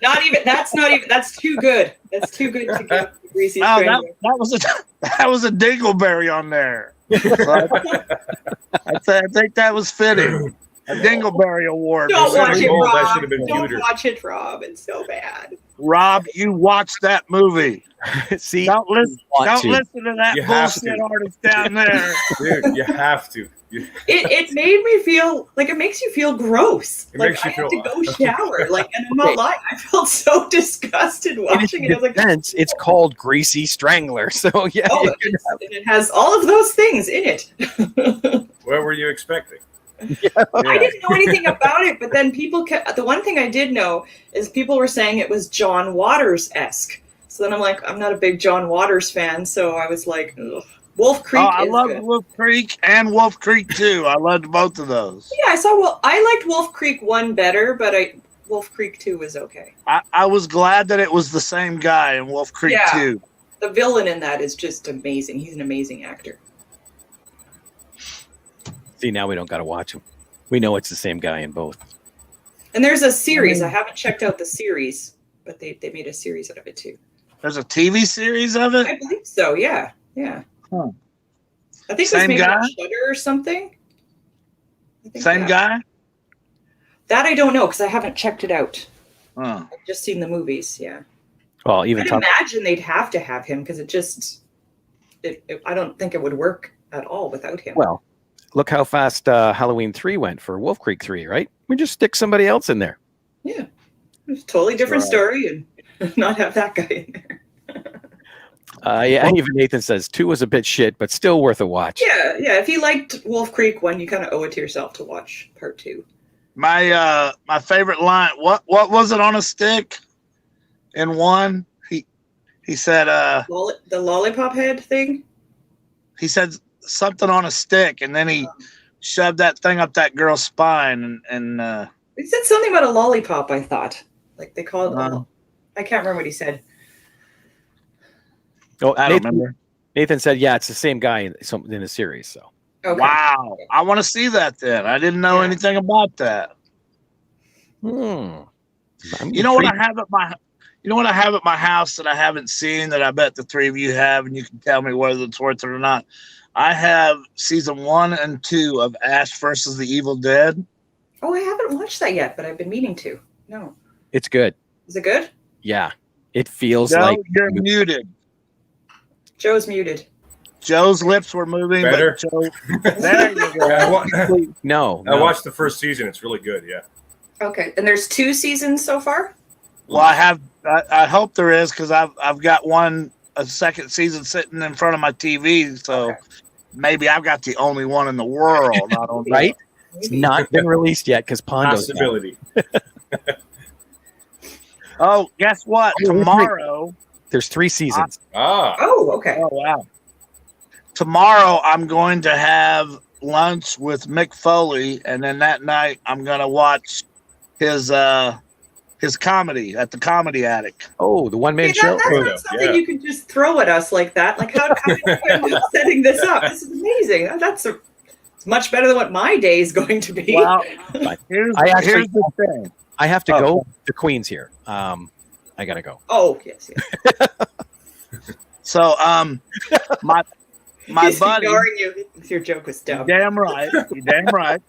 That's too good. That's too good to get the Greasy Strangler. That was a dingleberry on there. I think that was fitting. A dingleberry award. Don't watch it, Rob. That should have been Don't cuter. watch it, Rob. It's so bad. Rob, you watched that movie. See, don't listen to that You have bullshit to. artist down there. Dude, you have to. It made me feel like it makes you feel gross. It Like makes you I had feel- to go shower. Like, and I'm not lying. I felt so disgusted watching it. I was like, defense, it's called Greasy Strangler. So yeah, oh, it has all of those things in it. What were you expecting? I didn't know anything about it, but then people kept. The one thing I did know is people were saying it was John Waters-esque. So then I'm like, I'm not a big John Waters fan, so I was like, ugh. Wolf Creek. I love Wolf Creek and Wolf Creek 2. I loved both of those. Yeah, I liked Wolf Creek 1 better, but Wolf Creek 2 was okay. I was glad that it was the same guy in Wolf Creek 2. The villain in that is just amazing. He's an amazing actor. See, now we don't got to watch him. We know it's the same guy in both. And there's a series. I haven't checked out the series, but they made a series out of it too. There's a TV series of it? I believe so, yeah. Huh. I think Same it was maybe guy? on Shudder or something. Same guy? That I don't know because I haven't checked it out. Huh. I've just seen the movies, yeah. Well, even I'd imagine they'd have to have him because I don't think it would work at all without him. Well, look how fast Halloween 3 went for Wolf Creek 3, right? We just stick somebody else in there. Yeah. It's a totally different story and not have that guy in there. Yeah, even Nathan says 2 was a bit shit, but still worth a watch. Yeah. If you liked Wolf Creek 1, you kind of owe it to yourself to watch part 2. My favorite line. What was it on a stick? In 1, he said the lollipop head thing. He said something on a stick, and then he shoved that thing up that girl's spine, and He said something about a lollipop. I thought, like they call it. I can't remember what he said. Oh, I don't remember. Nathan said, "Yeah, it's the same guy in the series." So, okay. Wow, I want to see that. Then I didn't know anything about that. You know what I have at my house that I haven't seen that I bet the three of you have, and you can tell me whether it's worth it or not. I have season 1 and 2 of Ash versus the Evil Dead. Oh, I haven't watched that yet, but I've been meaning to. No, it's good. Is it good? Yeah, it feels Joe, like you're muted. Joe's muted. Joe's lips were moving. Better? But Joe, there you go. I watched the first season. It's really good. Yeah. Okay, and there's 2 seasons so far. Well, I hope there is because I've got a second season sitting in front of my TV, so maybe I've got the only one in the world. I don't know. Right? It's not been released yet because Pondo's Possibility. Oh, guess what? Tomorrow there's 3 seasons. Oh, okay. Oh, wow. tomorrow I'm going to have lunch with Mick Foley, and then that night I'm going to watch his comedy at the Comedy Attic. Oh, the one man show. That's not something you can just throw at us like that. Like how did you end up setting this up? This is amazing. It's much better than what my day is going to be. Well, here's the thing. I have to go to Queens here. I gotta go. Oh yes. So my He's buddy, ignoring you. Your joke was dumb. damn right, you're damn right.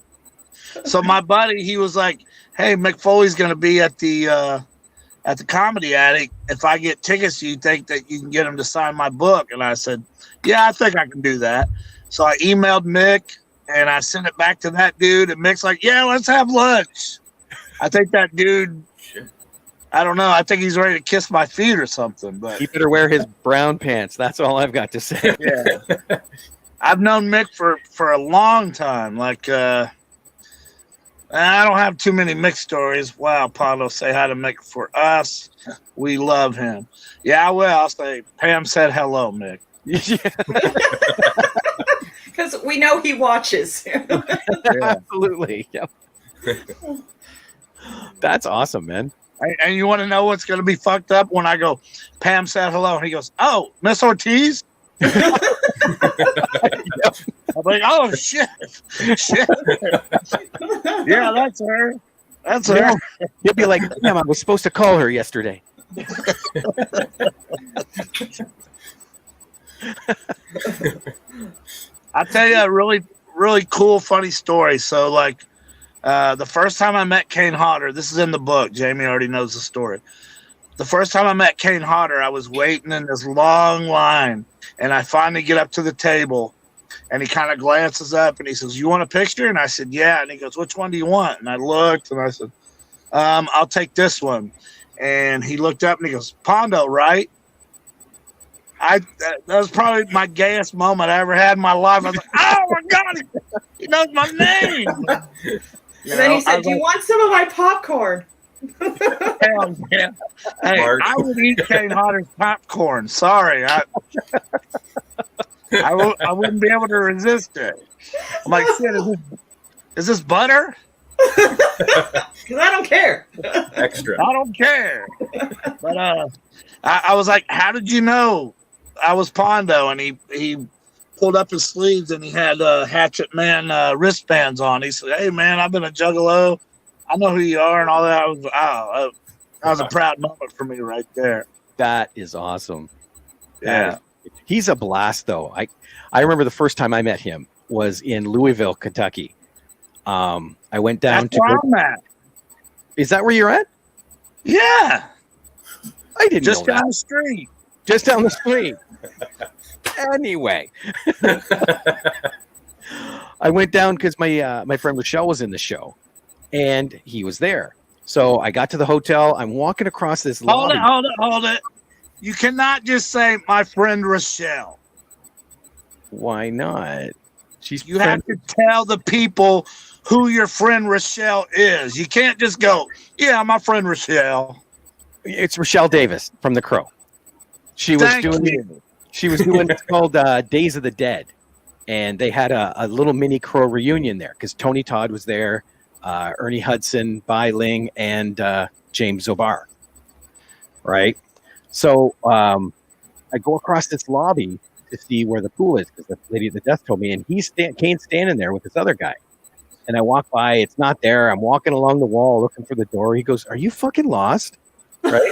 So my buddy, he was like, "Hey, Mick Foley's going to be at the Comedy Attic. If I get tickets, do you think that you can get him to sign my book?" And I said, "Yeah, I think I can do that." So I emailed Mick and I sent it back to that dude, and Mick's like, "Yeah, let's have lunch." I think that dude, I don't know. I think he's ready to kiss my feet or something. But He better wear his brown pants. That's all I've got to say. yeah, I've known Mick for a long time. Like, I don't have too many Mick stories. Wow, Pondo, say hi to Mick for us. We love him. Yeah, I will. I'll say, Pam said hello, Mick. Because we know he watches. Absolutely. Yep. That's awesome, man. And you want to know what's going to be fucked up when I go, Pam said hello, and he goes, "Oh, Miss Ortiz?" I'm like, "Oh, shit. Yeah, that's her. That's her." He'll be like, "Damn, I was supposed to call her yesterday." I'll tell you a really, really cool, funny story. So, like, the first time I met Kane Hodder, this is in the book. Jamie already knows the story. The first time I met Kane Hodder, I was waiting in this long line, and I finally get up to the table, and he kind of glances up, and he says, "You want a picture?" And I said, "Yeah." And he goes, "Which one do you want?" And I looked, and I said, "I'll take this one." And he looked up, and he goes, "Pondo, right?" That was probably my gayest moment I ever had in my life. I was like, "Oh my God, he knows my name." And then he said, "Do you want some of my popcorn?" Hell yeah. Hey, I would eat Kane Hodder's popcorn. Sorry. I wouldn't be able to resist it. I'm like, "Shit, is this butter?" Because I don't care. Extra. I don't care. But I was like, "How did you know I was Pondo?" And he pulled up his sleeves and he had Hatchet Man wristbands on. He said, "Hey man, I've been a juggalo. I know who you are," and all that. That was a proud moment for me right there. That is awesome. Yeah. He's a blast, though. I remember the first time I met him was in Louisville, Kentucky. I went down That's where I'm at. Is that where you're at? Yeah. I didn't Just know down that. the street. Just down the street. Anyway. I went down because my friend Rochelle was in the show, and he was there. So I got to the hotel. I'm walking across this lobby. Hold it. You cannot just say my friend Rochelle. Why not? You have to tell the people who your friend Rochelle is. You can't just go, "Yeah, my friend Rochelle." It's Rochelle Davis from The Crow. She was doing it's called Days of the Dead, and they had a little mini Crow reunion there because Tony Todd was there, Ernie Hudson, Bai Ling, and James Zobar. Right, so I go across this lobby to see where the pool is because the lady at the desk told me, and Kane's standing there with this other guy. And I walk by, it's not there. I'm walking along the wall looking for the door. He goes, "Are you fucking lost?" Right?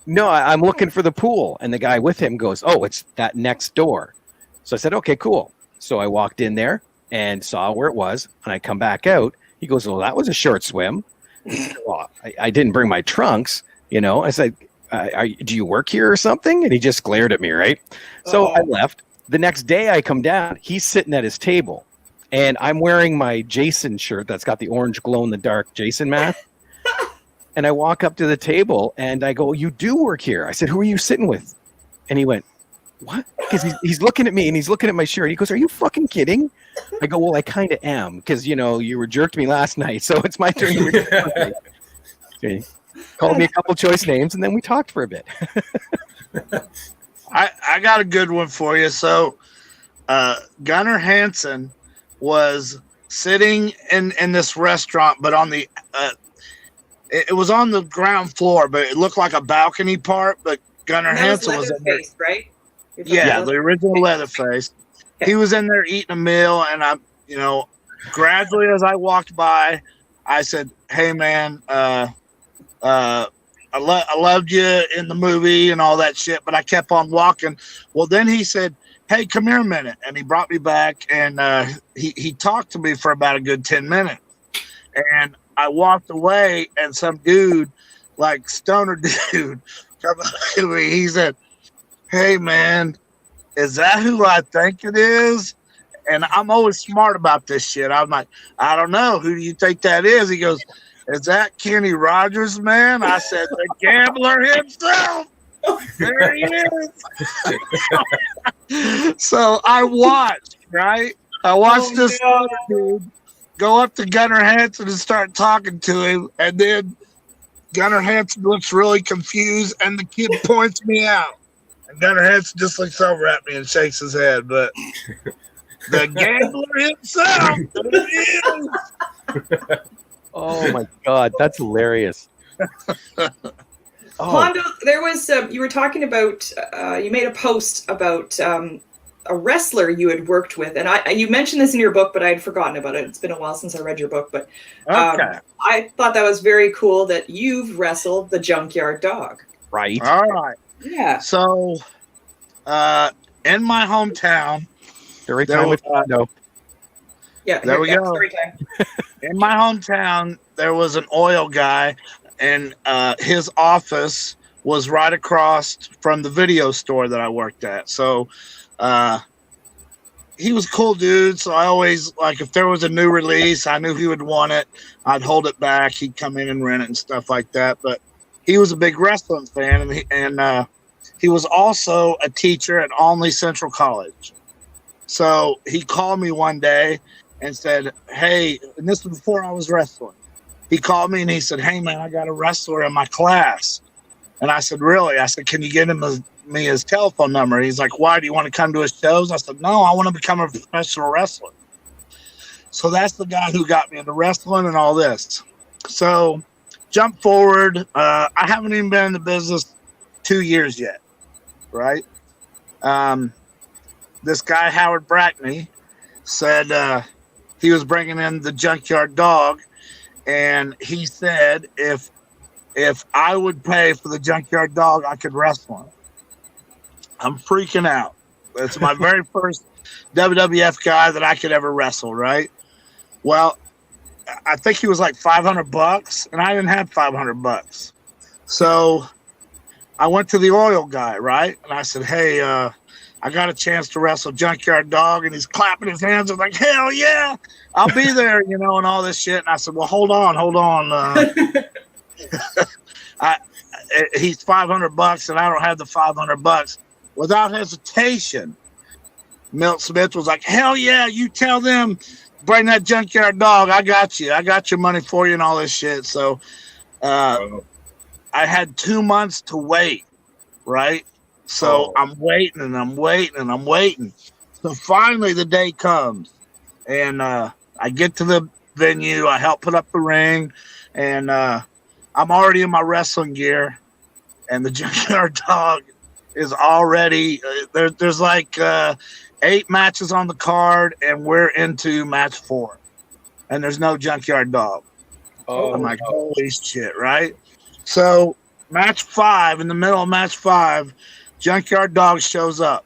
No, I'm looking for the pool. And the guy with him goes, "Oh, it's that next door." So I said, "Okay, cool." So I walked in there and saw where it was. And I come back out. He goes, "Well, that was a short swim." Well, I didn't bring my trunks, I said, "Do you work here or something?" And he just glared at me, right? So I left. The next day I come down. He's sitting at his table. And I'm wearing my Jason shirt that's got the orange glow-in-the-dark Jason mask. And I walk up to the table and I go, "You do work here." I said, "Who are you sitting with?" And he went, "What?" Because he's looking at me and he's looking at my shirt. He goes, "Are you fucking kidding?" I go, "Well, I kind of am because, you were jerked me last night. So it's my turn to reject." Okay. Called me a couple choice names and then we talked for a bit. I got a good one for you. So Gunnar Hansen was sitting in this restaurant, but on the it was on the ground floor, but it looked like a balcony part. But Gunnar Hansen was in there, right? Yeah, the original Leatherface. Okay. He was in there eating a meal, and I, gradually as I walked by, I said, "Hey, man, I loved you in the movie and all that shit," but I kept on walking. Well, then he said, "Hey, come here a minute," and he brought me back, and he talked to me for about a good 10 minutes, and I walked away, and some dude, like stoner dude, come up to me. He said, "Hey, man, is that who I think it is?" And I'm always smart about this shit. I'm like, "I don't know. Who do you think that is?" He goes, "Is that Kenny Rogers, man?" I said, "The gambler himself. There he is." So I watched, right? I watched this dude go up to Gunnar Hansen and start talking to him. And then Gunnar Hansen looks really confused, and the kid points me out. And Gunnar Hansen just looks over at me and shakes his head. But the gambler himself, there he is. Oh my God, that's hilarious. Hondo, there was you were talking about you made a post about a wrestler you had worked with, and you mentioned this in your book, but I had forgotten about it. It's been a while since I read your book, but I thought that was very cool that you've wrestled the Junkyard Dog. Right. All right. Yeah. So, in my hometown, Story time with Hondo. Yeah. There we go. Story time. In my hometown, there was an oil guy, and his office was right across from the video store that I worked at. So he was a cool dude. So I always, like, if there was a new release, I knew he would want it. I'd hold it back. He'd come in and rent it and stuff like that. But he was a big wrestling fan, and he was also a teacher at Olney Central College. So he called me one day and said, "Hey," and this was before I was wrestling. He called me and he said, "Hey, man, I got a wrestler in my class." And I said, "Really?" I said, "Can you get me his telephone number?" He's like, "Why? Do you want to come to his shows?" I said, "No, I want to become a professional wrestler." So that's the guy who got me into wrestling and all this. So jump forward. I haven't even been in the business 2 years yet, right? This guy, Howard Brackney, said he was bringing in the Junkyard Dog, and he said if I would pay for the Junkyard Dog, I could wrestle him. I'm freaking out. It's my very first WWF guy that I could ever wrestle, right? Well, I think he was like $500, and I didn't have $500. So I went to the oil guy, right? And I said, "Hey, I got a chance to wrestle Junkyard Dog," and he's clapping his hands and like, "Hell yeah, I'll be there," and all this shit. And I said, "Well, hold on. He's $500, and I don't have the $500. Without hesitation, Milt Smith was like, "Hell yeah, you tell them, bring that Junkyard Dog. I got you. I got your money for you," and all this shit. So I had 2 months to wait, right? So I'm waiting and I'm waiting and I'm waiting. So finally the day comes, and I get to the venue. I help put up the ring, and I'm already in my wrestling gear, and the Junkyard Dog is already there's like 8 matches on the card, and we're into match 4, and there's no Junkyard Dog. I'm like, holy shit, right? So match 5, in the middle of match 5, Junkyard Dog shows up,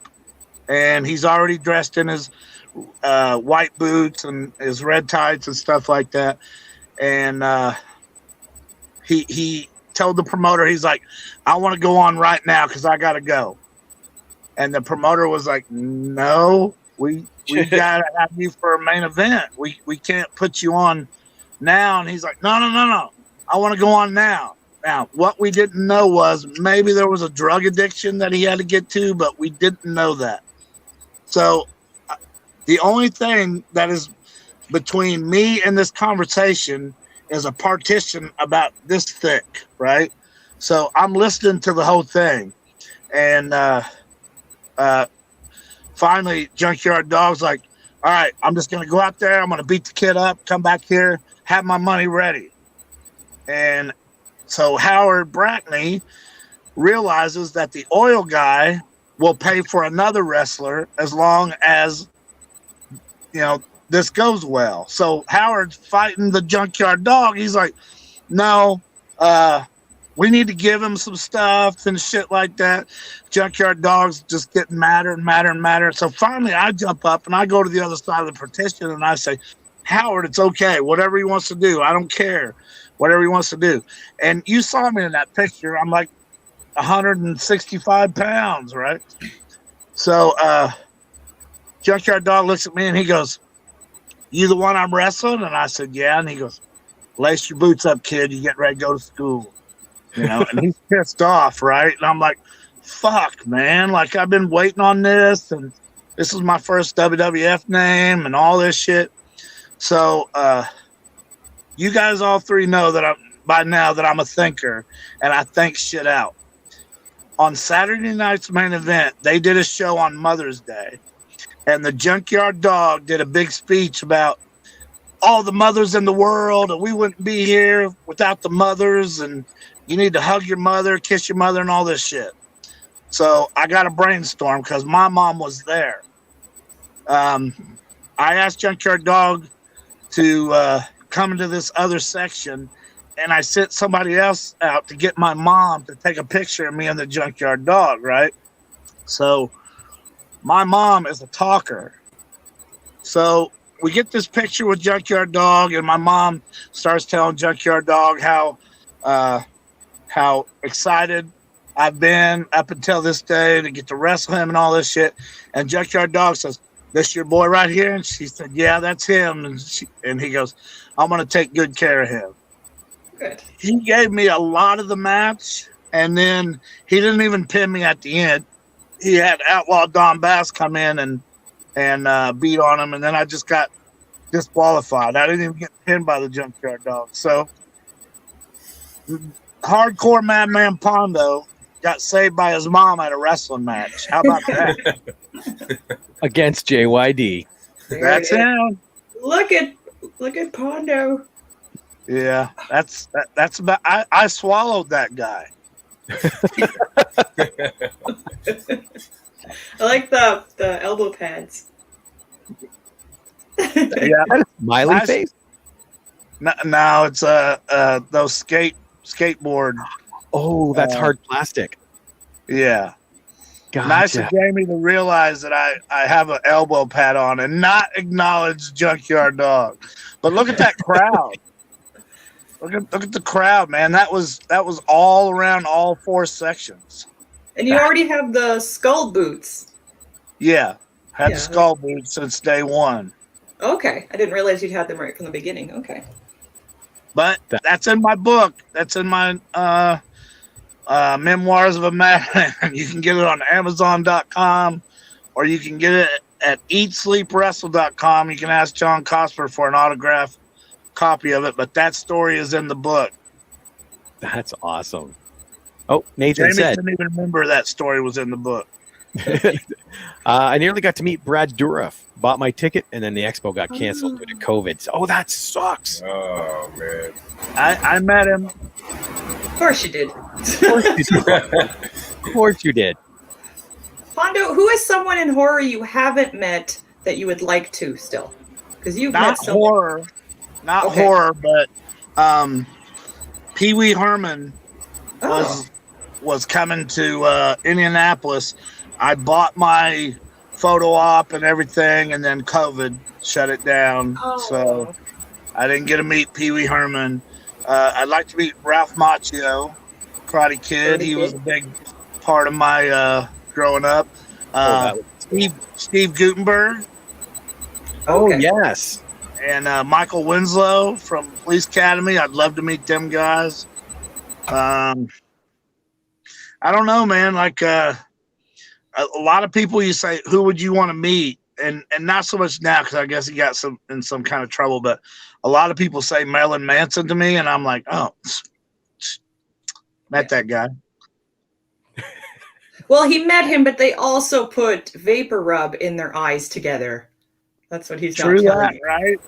and he's already dressed in his white boots and his red tights and stuff like that. And he told the promoter, he's like, "I want to go on right now because I got to go." And the promoter was like, "No, we got to have you for a main event. We can't put you on now." And he's like, No. I want to go on now. Now, what we didn't know was maybe there was a drug addiction that he had to get to, but we didn't know that. So the only thing that is between me and this conversation is a partition about this thick, right? So I'm listening to the whole thing. And finally, Junkyard Dog's like, all right, I'm just going to go out there. I'm going to beat the kid up, come back here, have my money ready. And so Howard Brackney realizes that the oil guy will pay for another wrestler as long as, this goes well. So Howard's fighting the Junkyard Dog. He's like, no, we need to give him some stuff and shit like that. Junkyard Dog's just getting madder and madder and madder. So finally I jump up and I go to the other side of the partition and I say, Howard, it's okay. Whatever he wants to do. I don't care. Whatever he wants to do. And you saw me in that picture. I'm like 165 pounds, right? So Junkyard Dog looks at me and he goes, you the one I'm wrestling? And I said, yeah. And he goes, lace your boots up, kid. You get ready to go to school. And he's pissed off, right? And I'm like, fuck, man. Like, I've been waiting on this, and this is my first WWF name and all this shit. So you guys all three know that I'm a thinker, and I think shit out. On Saturday night's main event, they did a show on Mother's Day, and the Junkyard Dog did a big speech about all the mothers in the world, and we wouldn't be here without the mothers, and you need to hug your mother, kiss your mother, and all this shit. So I got to brainstorm because my mom was there. I asked Junkyard Dog to come into this other section, and I sent somebody else out to get my mom to take a picture of me and the Junkyard Dog, right? So my mom is a talker. So we get this picture with Junkyard Dog, and my mom starts telling Junkyard Dog how excited I've been up until this day to get to wrestle him and all this shit. And Junkyard Dog says, this your boy right here? And she said, yeah, that's him. And he goes, I'm going to take good care of him. Good. He gave me a lot of the match, and then he didn't even pin me at the end. He had Outlaw Don Bass come in and beat on him, and then I just got disqualified. I didn't even get pinned by the Junkyard Dog. So Hardcore Madman Pondo got saved by his mom at a wrestling match. How about that? Against JYD. That's him. Look at Pondo. Yeah, that's about. I swallowed that guy. I like the elbow pads. Yeah, smiley face. No, it's those skateboard. Oh, that's hard plastic. Yeah. Gotcha. Nice of Jamie to realize that I have an elbow pad on and not acknowledge Junkyard Dog. But look at that crowd. Look at the crowd, man. That was all around all four sections. And you already have the skull boots. Yeah. Had the skull boots since day one. Okay. I didn't realize you'd had them right from the beginning. Okay. But that's in my book. That's in my Memoirs of a Madman. You can get it on Amazon.com, or you can get it at EatSleepWrestle.com. You can ask John Cosper for an autograph copy of it, but that story is in the book. That's awesome. Oh, Nathan Jamie said. didn't even remember that story was in the book. I nearly got to meet Brad Dourif. Bought my ticket, and then the expo got canceled due to COVID. Oh, that sucks. Oh, man. I met him. Of course you did. Of course you did. Pondo, who is someone in horror you haven't met that you would like to still? Because you've met someone. Horror, but Pee Wee Herman was coming to Indianapolis. I bought my photo op and everything, and then COVID shut it down. So I didn't get to meet Pee Wee Herman. I'd like to meet Ralph Macchio, Karate Kid. He was a big part of my growing up. Steve Gutenberg. Oh, yes. And Michael Winslow from Police Academy. I'd love to meet them guys. I don't know, man. Like a lot of people, you say, who would you want to meet? And not so much now, because I guess he got in some kind of trouble. But a lot of people say Marilyn Manson to me, and I'm like, oh, met that guy. Well, he met him, but they also put vapor rub in their eyes together. That's what he's True not telling that, you. right?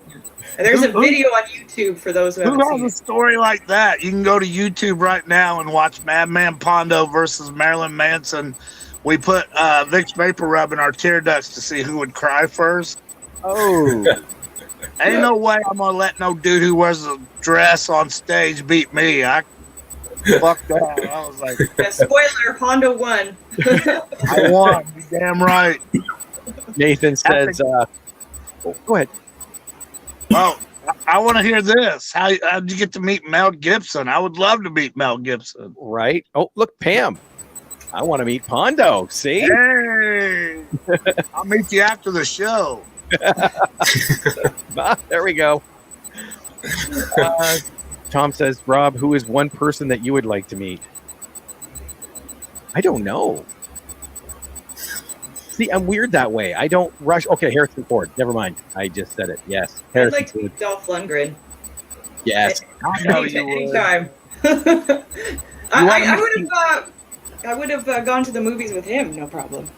And there's a Who- video on YouTube for those who Who haven't has seen a it. story like that? You can go to YouTube right now and watch Madman Pondo versus Marilyn Manson. We put Vicks Vapor Rub in our tear ducts to see who would cry first. Oh, Ain't no way I'm gonna let no dude who wears a dress on stage beat me. I fucked that. I was like, Yeah, spoiler, Hondo won. I won. You damn right. Nathan says, go ahead. Well, I want to hear this. How'd you get to meet Mel Gibson? I would love to meet Mel Gibson. Right. Oh, look, Pam. I want to meet Pondo. See? Hey, I'll meet you after the show. There we go. Tom says, Rob, who is one person that you would like to meet? I don't know. See, I'm weird that way. I don't rush. Okay, Harrison Ford. Never mind. I just said it. Yes. I'd Harrison like to Ford. meet Dolph Lundgren. Yes. I know you would. Anytime. I would have gone to the movies with him, no problem.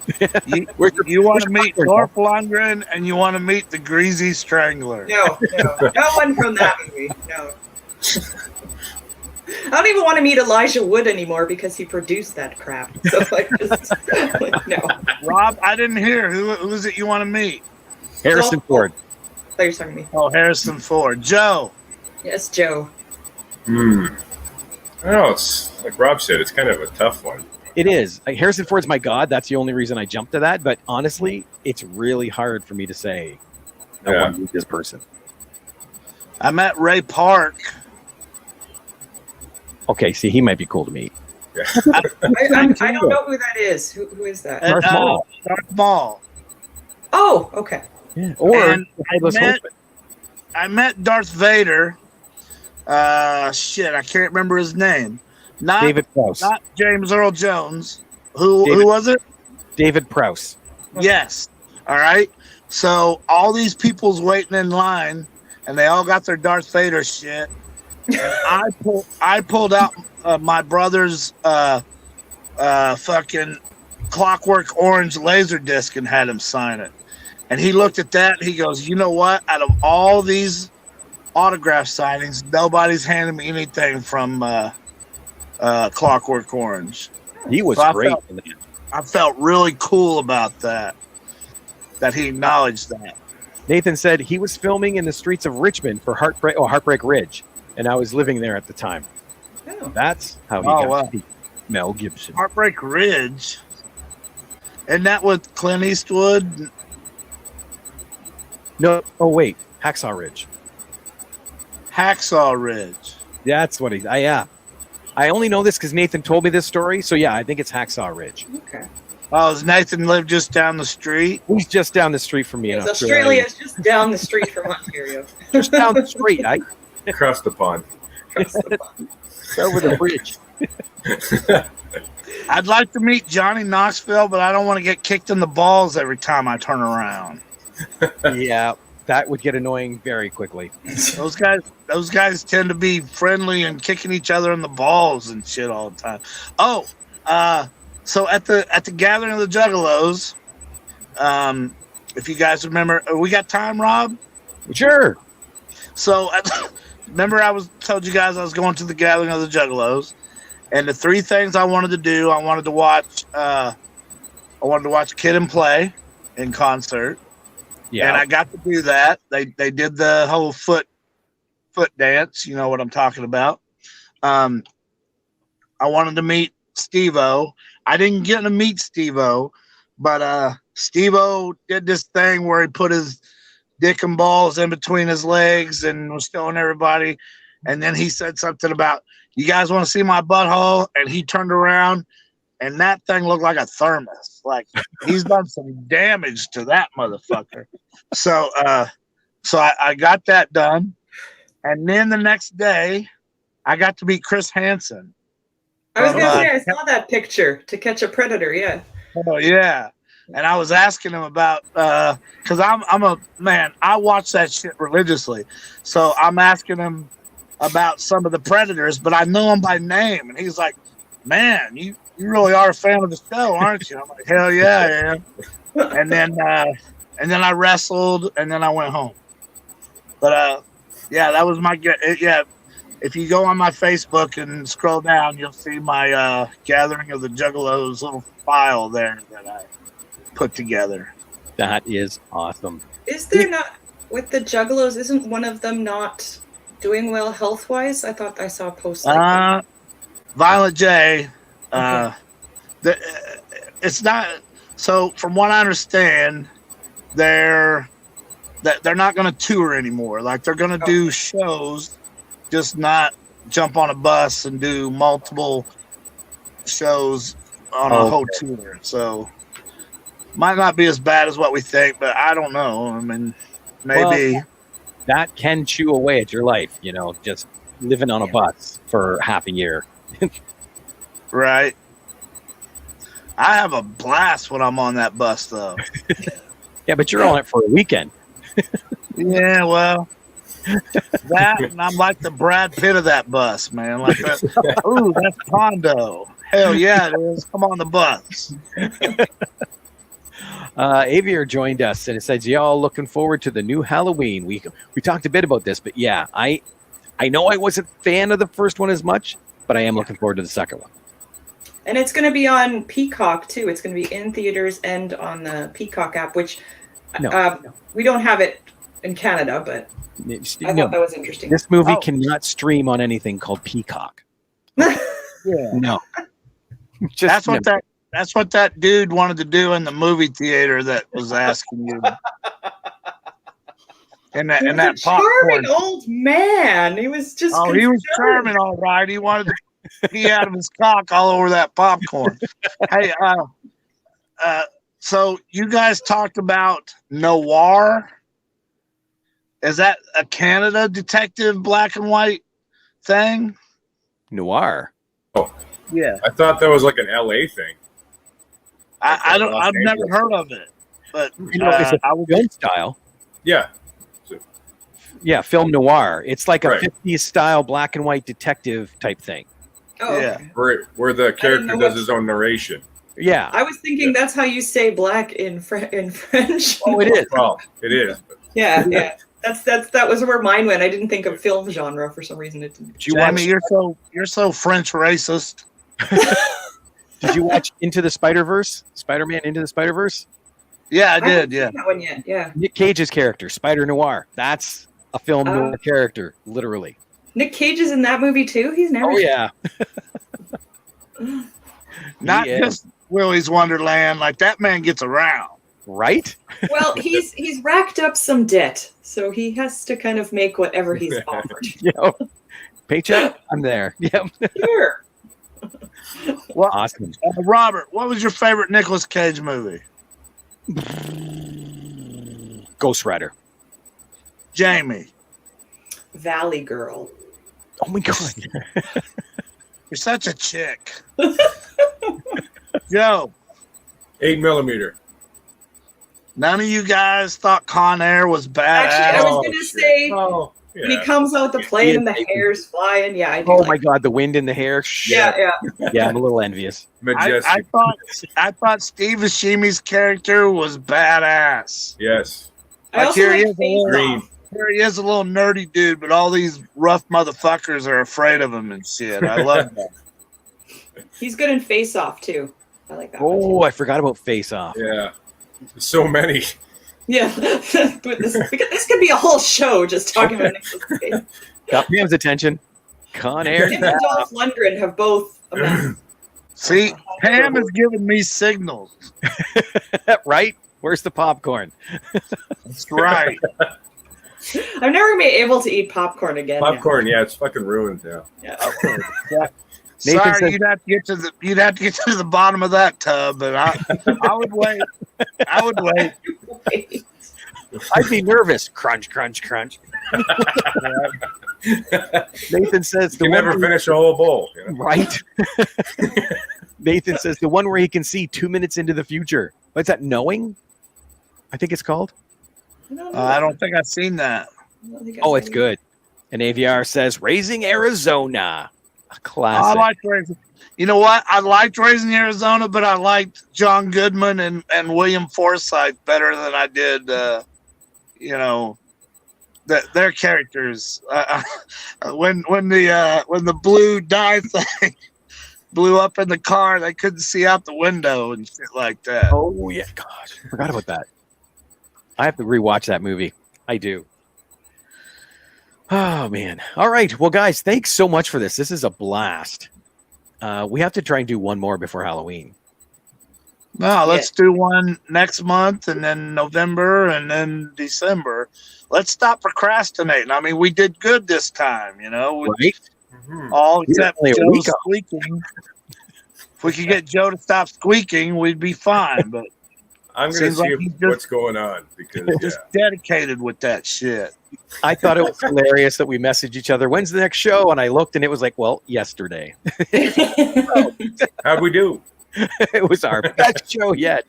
You want to meet Dolph Lundgren and you want to meet the Greasy Strangler. No one from that movie. No. I don't even want to meet Elijah Wood anymore because he produced that crap. So no. Rob, I didn't hear. Who is it you want to meet? Harrison Ford. I thought you were talking to me. Oh, Harrison Ford. Joe. Yes, Joe. I don't know. It's like Rob said. It's kind of a tough one. It is. Like, Harrison Ford's my god. That's the only reason I jumped to that. But honestly, it's really hard for me to say I want to meet this person. I met Ray Park. Okay, see, he might be cool to meet. Yeah. I don't know who that is. Who is that? Darth Maul. Darth Maul. Oh, okay. Yeah. Or And Headless Horseman. I met Darth Vader. Shit, I can't remember his name. Not David Prowse. Not James Earl Jones. Who was it? David Prowse. Yes. All right. So all these people's waiting in line, and they all got their Darth Vader shit. And I pulled out my brother's fucking Clockwork Orange laser disc and had him sign it. And he looked at that. And he goes, "You know what? Out of all these autograph signings, nobody's handed me anything from Clockwork Orange." He was So great. I felt really cool about that. That he acknowledged that. Nathan said he was filming in the streets of Richmond for Heartbreak Ridge, and I was living there at the time. Oh. That's how he got wow. to meet Mel Gibson. Heartbreak Ridge. Isn't that with Clint Eastwood? No, oh wait, Hacksaw Ridge. Hacksaw Ridge. That's what he's. Yeah, I only know this because Nathan told me this story. So yeah, I think it's Hacksaw Ridge. Okay. Oh, does Nathan live just down the street? He's just down the street from me in Australia is just down the street from Ontario. Just down the street. Across the pond. Over the bridge. I'd like to meet Johnny Knoxville, but I don't want to get kicked in the balls every time I turn around. Yeah, that would get annoying very quickly. Those guys tend to be friendly and kicking each other in the balls and shit all the time. Oh, so at the gathering of the Juggalos, if you guys remember, we got time, Rob? Sure. So remember, told you guys I was going to the gathering of the Juggalos, and the three things I wanted to do, I wanted to watch Kid and Play in concert. Yeah, and I got to do that. They did the whole foot dance. You know what I'm talking about. I wanted to meet Steve-O. I didn't get to meet Steve-O, but Steve-O did this thing where he put his dick and balls in between his legs and was showing everybody. And then he said something about, "You guys want to see my butthole?" And he turned around, and that thing looked like a thermos. Like, he's done some damage to that motherfucker. So I got that done. And then the next day, I got to meet Chris Hansen. I was going to say, I saw that picture, To Catch a Predator, yeah. Oh, yeah. And I was asking him about, because I'm a man, I watch that shit religiously. So I'm asking him about some of the Predators, but I know them by name. And he's like, "Man, you really are a fan of the show, aren't you? I'm like, hell yeah, I am. And then I wrestled, and then I went home. But yeah, that was my yeah. If you go on my Facebook and scroll down, you'll see my Gathering of the Juggalos little file there that I put together. That is awesome. Is there not, with the Juggalos, isn't one of them not doing well health-wise? I thought I saw a post like that. Violent J. Okay. It's not. So from what I understand, they're not going to tour anymore. Like they're going to do shows, just not jump on a bus and do multiple shows on a whole tour. So might not be as bad as what we think, but I don't know. I mean, maybe that can chew away at your life. Just living on a bus for half a year. Right. I have a blast when I'm on that bus, though. Yeah, but you're on it for a weekend. Yeah, well, that, and I'm like the Brad Pitt of that bus, man. Like that. Ooh, that's Pondo. Hell yeah, it is. Come on the bus. Avier joined us, and it says, y'all looking forward to the new Halloween. We talked a bit about this, but yeah, I know I wasn't a fan of the first one as much, but I am looking forward to the second one. And it's going to be on Peacock, too. It's going to be in theaters and on the Peacock app, which we don't have it in Canada, but I thought that was interesting. This movie cannot stream on anything called Peacock. Yeah. No. That's what that dude wanted to do in the movie theater that was asking you. And that charming old man. He was just he was charming, all right. He wanted to pee out of his cock all over that popcorn. Hey, so you guys talked about Noir. Is that a Canada detective black and white thing? Noir. Oh, yeah. I thought that was like an LA thing. I've never heard of it, but it's a film style. Yeah. Yeah, film noir. It's like a 50s style black and white detective type thing. Oh, yeah. okay. Where the character does his own narration. Yeah. I was thinking that's how you say black in French. Oh, it is. Well, it is. Yeah. That was where mine went. I didn't think of film genre for some reason. It didn't. Jamie, you're so French racist. Did you watch Into the Spider-Verse? Spider-Man Into the Spider-Verse? Yeah, I haven't did. seen Yeah. that one yet. Yeah. Nick Cage's character, Spider Noir. That's a film noir character, literally. Nick Cage is in that movie too. He's never. Oh yeah. Not just Willy's Wonderland. Like that man gets around, right? Well, he's racked up some debt, so he has to kind of make whatever he's offered. Paycheck. I'm there. Yep. Sure. Well, awesome. Robert, what was your favorite Nicolas Cage movie? Ghost Rider. Jamie. Valley Girl. Oh my god. You're such a chick. Joe. 8mm. None of you guys thought Con Air was badass. Actually, I was going to say when he comes out the plane and the hair's flying. Yeah, I do. My god, the wind in the hair. Yeah. Yeah, I'm a little envious. I thought Steve Buscemi's character was badass. Yes. I also like Green. Here he is, a little nerdy dude, but all these rough motherfuckers are afraid of him and shit. I love that. He's good in Face Off too. I like that. Oh, I forgot about Face Off. Yeah. So many. Yeah. this could be a whole show just talking about Nicolas Cage. Got Pam's attention. Con Air. Him and Dolph Lundgren have both. See, Pam is giving me signals. Right? Where's the popcorn? That's right. I've never been able to eat popcorn again. Popcorn, yeah, it's fucking ruined now. Yeah. Sorry, said, you'd have to get to the bottom of that tub, but I would wait. I would wait. I'd be nervous. Crunch, crunch, crunch. Nathan says you never finish a whole bowl. You know? Right. Nathan says the one where he can see 2 minutes into the future. What's that? Knowing? I think it's called. I don't think I've seen that. Oh, it's good. And AVR says Raising Arizona. A classic. I like Raising. You know what? I liked Raising Arizona, but I liked John Goodman and William Forsythe better than I did, their characters. When the blue dye thing blew up in the car, they couldn't see out the window and shit like that. Oh yeah, gosh, I forgot about that. I have to rewatch that movie. I do. Oh man. All right. Well, guys, thanks so much for this. This is a blast. We have to try and do one more before Halloween. No, let's do one next month, and then November, and then December. Let's stop procrastinating. I mean, we did good this time, Right? All except Yeah, Joe squeaking. If we could get Joe to stop squeaking, we'd be fine. But I'm going to seems see like he's what's going on because just dedicated with that shit. I thought it was hilarious that we messaged each other. When's the next show? And I looked, and it was like, well, yesterday. How'd we do? It was our best show yet.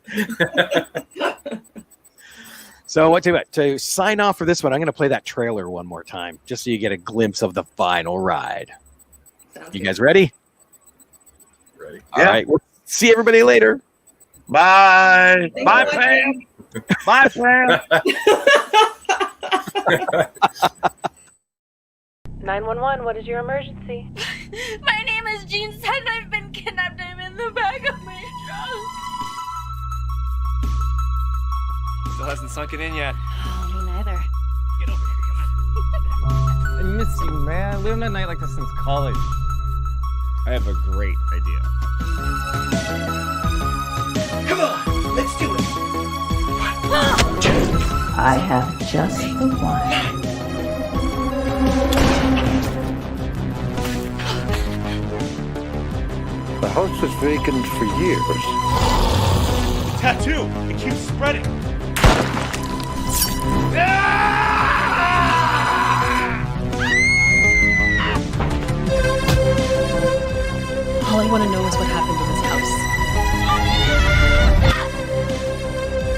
So what to sign off for this one, I'm going to play that trailer one more time, just so you get a glimpse of the final ride. You guys ready? Ready. All right. We'll see everybody later. Bye. Bye, Pam. Bye, Pam. 911, what is your emergency? My name is Jean said I've been kidnapped. I'm in the back of my truck. Still hasn't sunk it in yet. Oh, me neither. Get over here, come on. I miss you, man. We haven't had a night like this since college. I have a great idea. Come on, let's do it. I have just the one. The house was vacant for years. Tattoo! It keeps spreading. All I want to know is what happened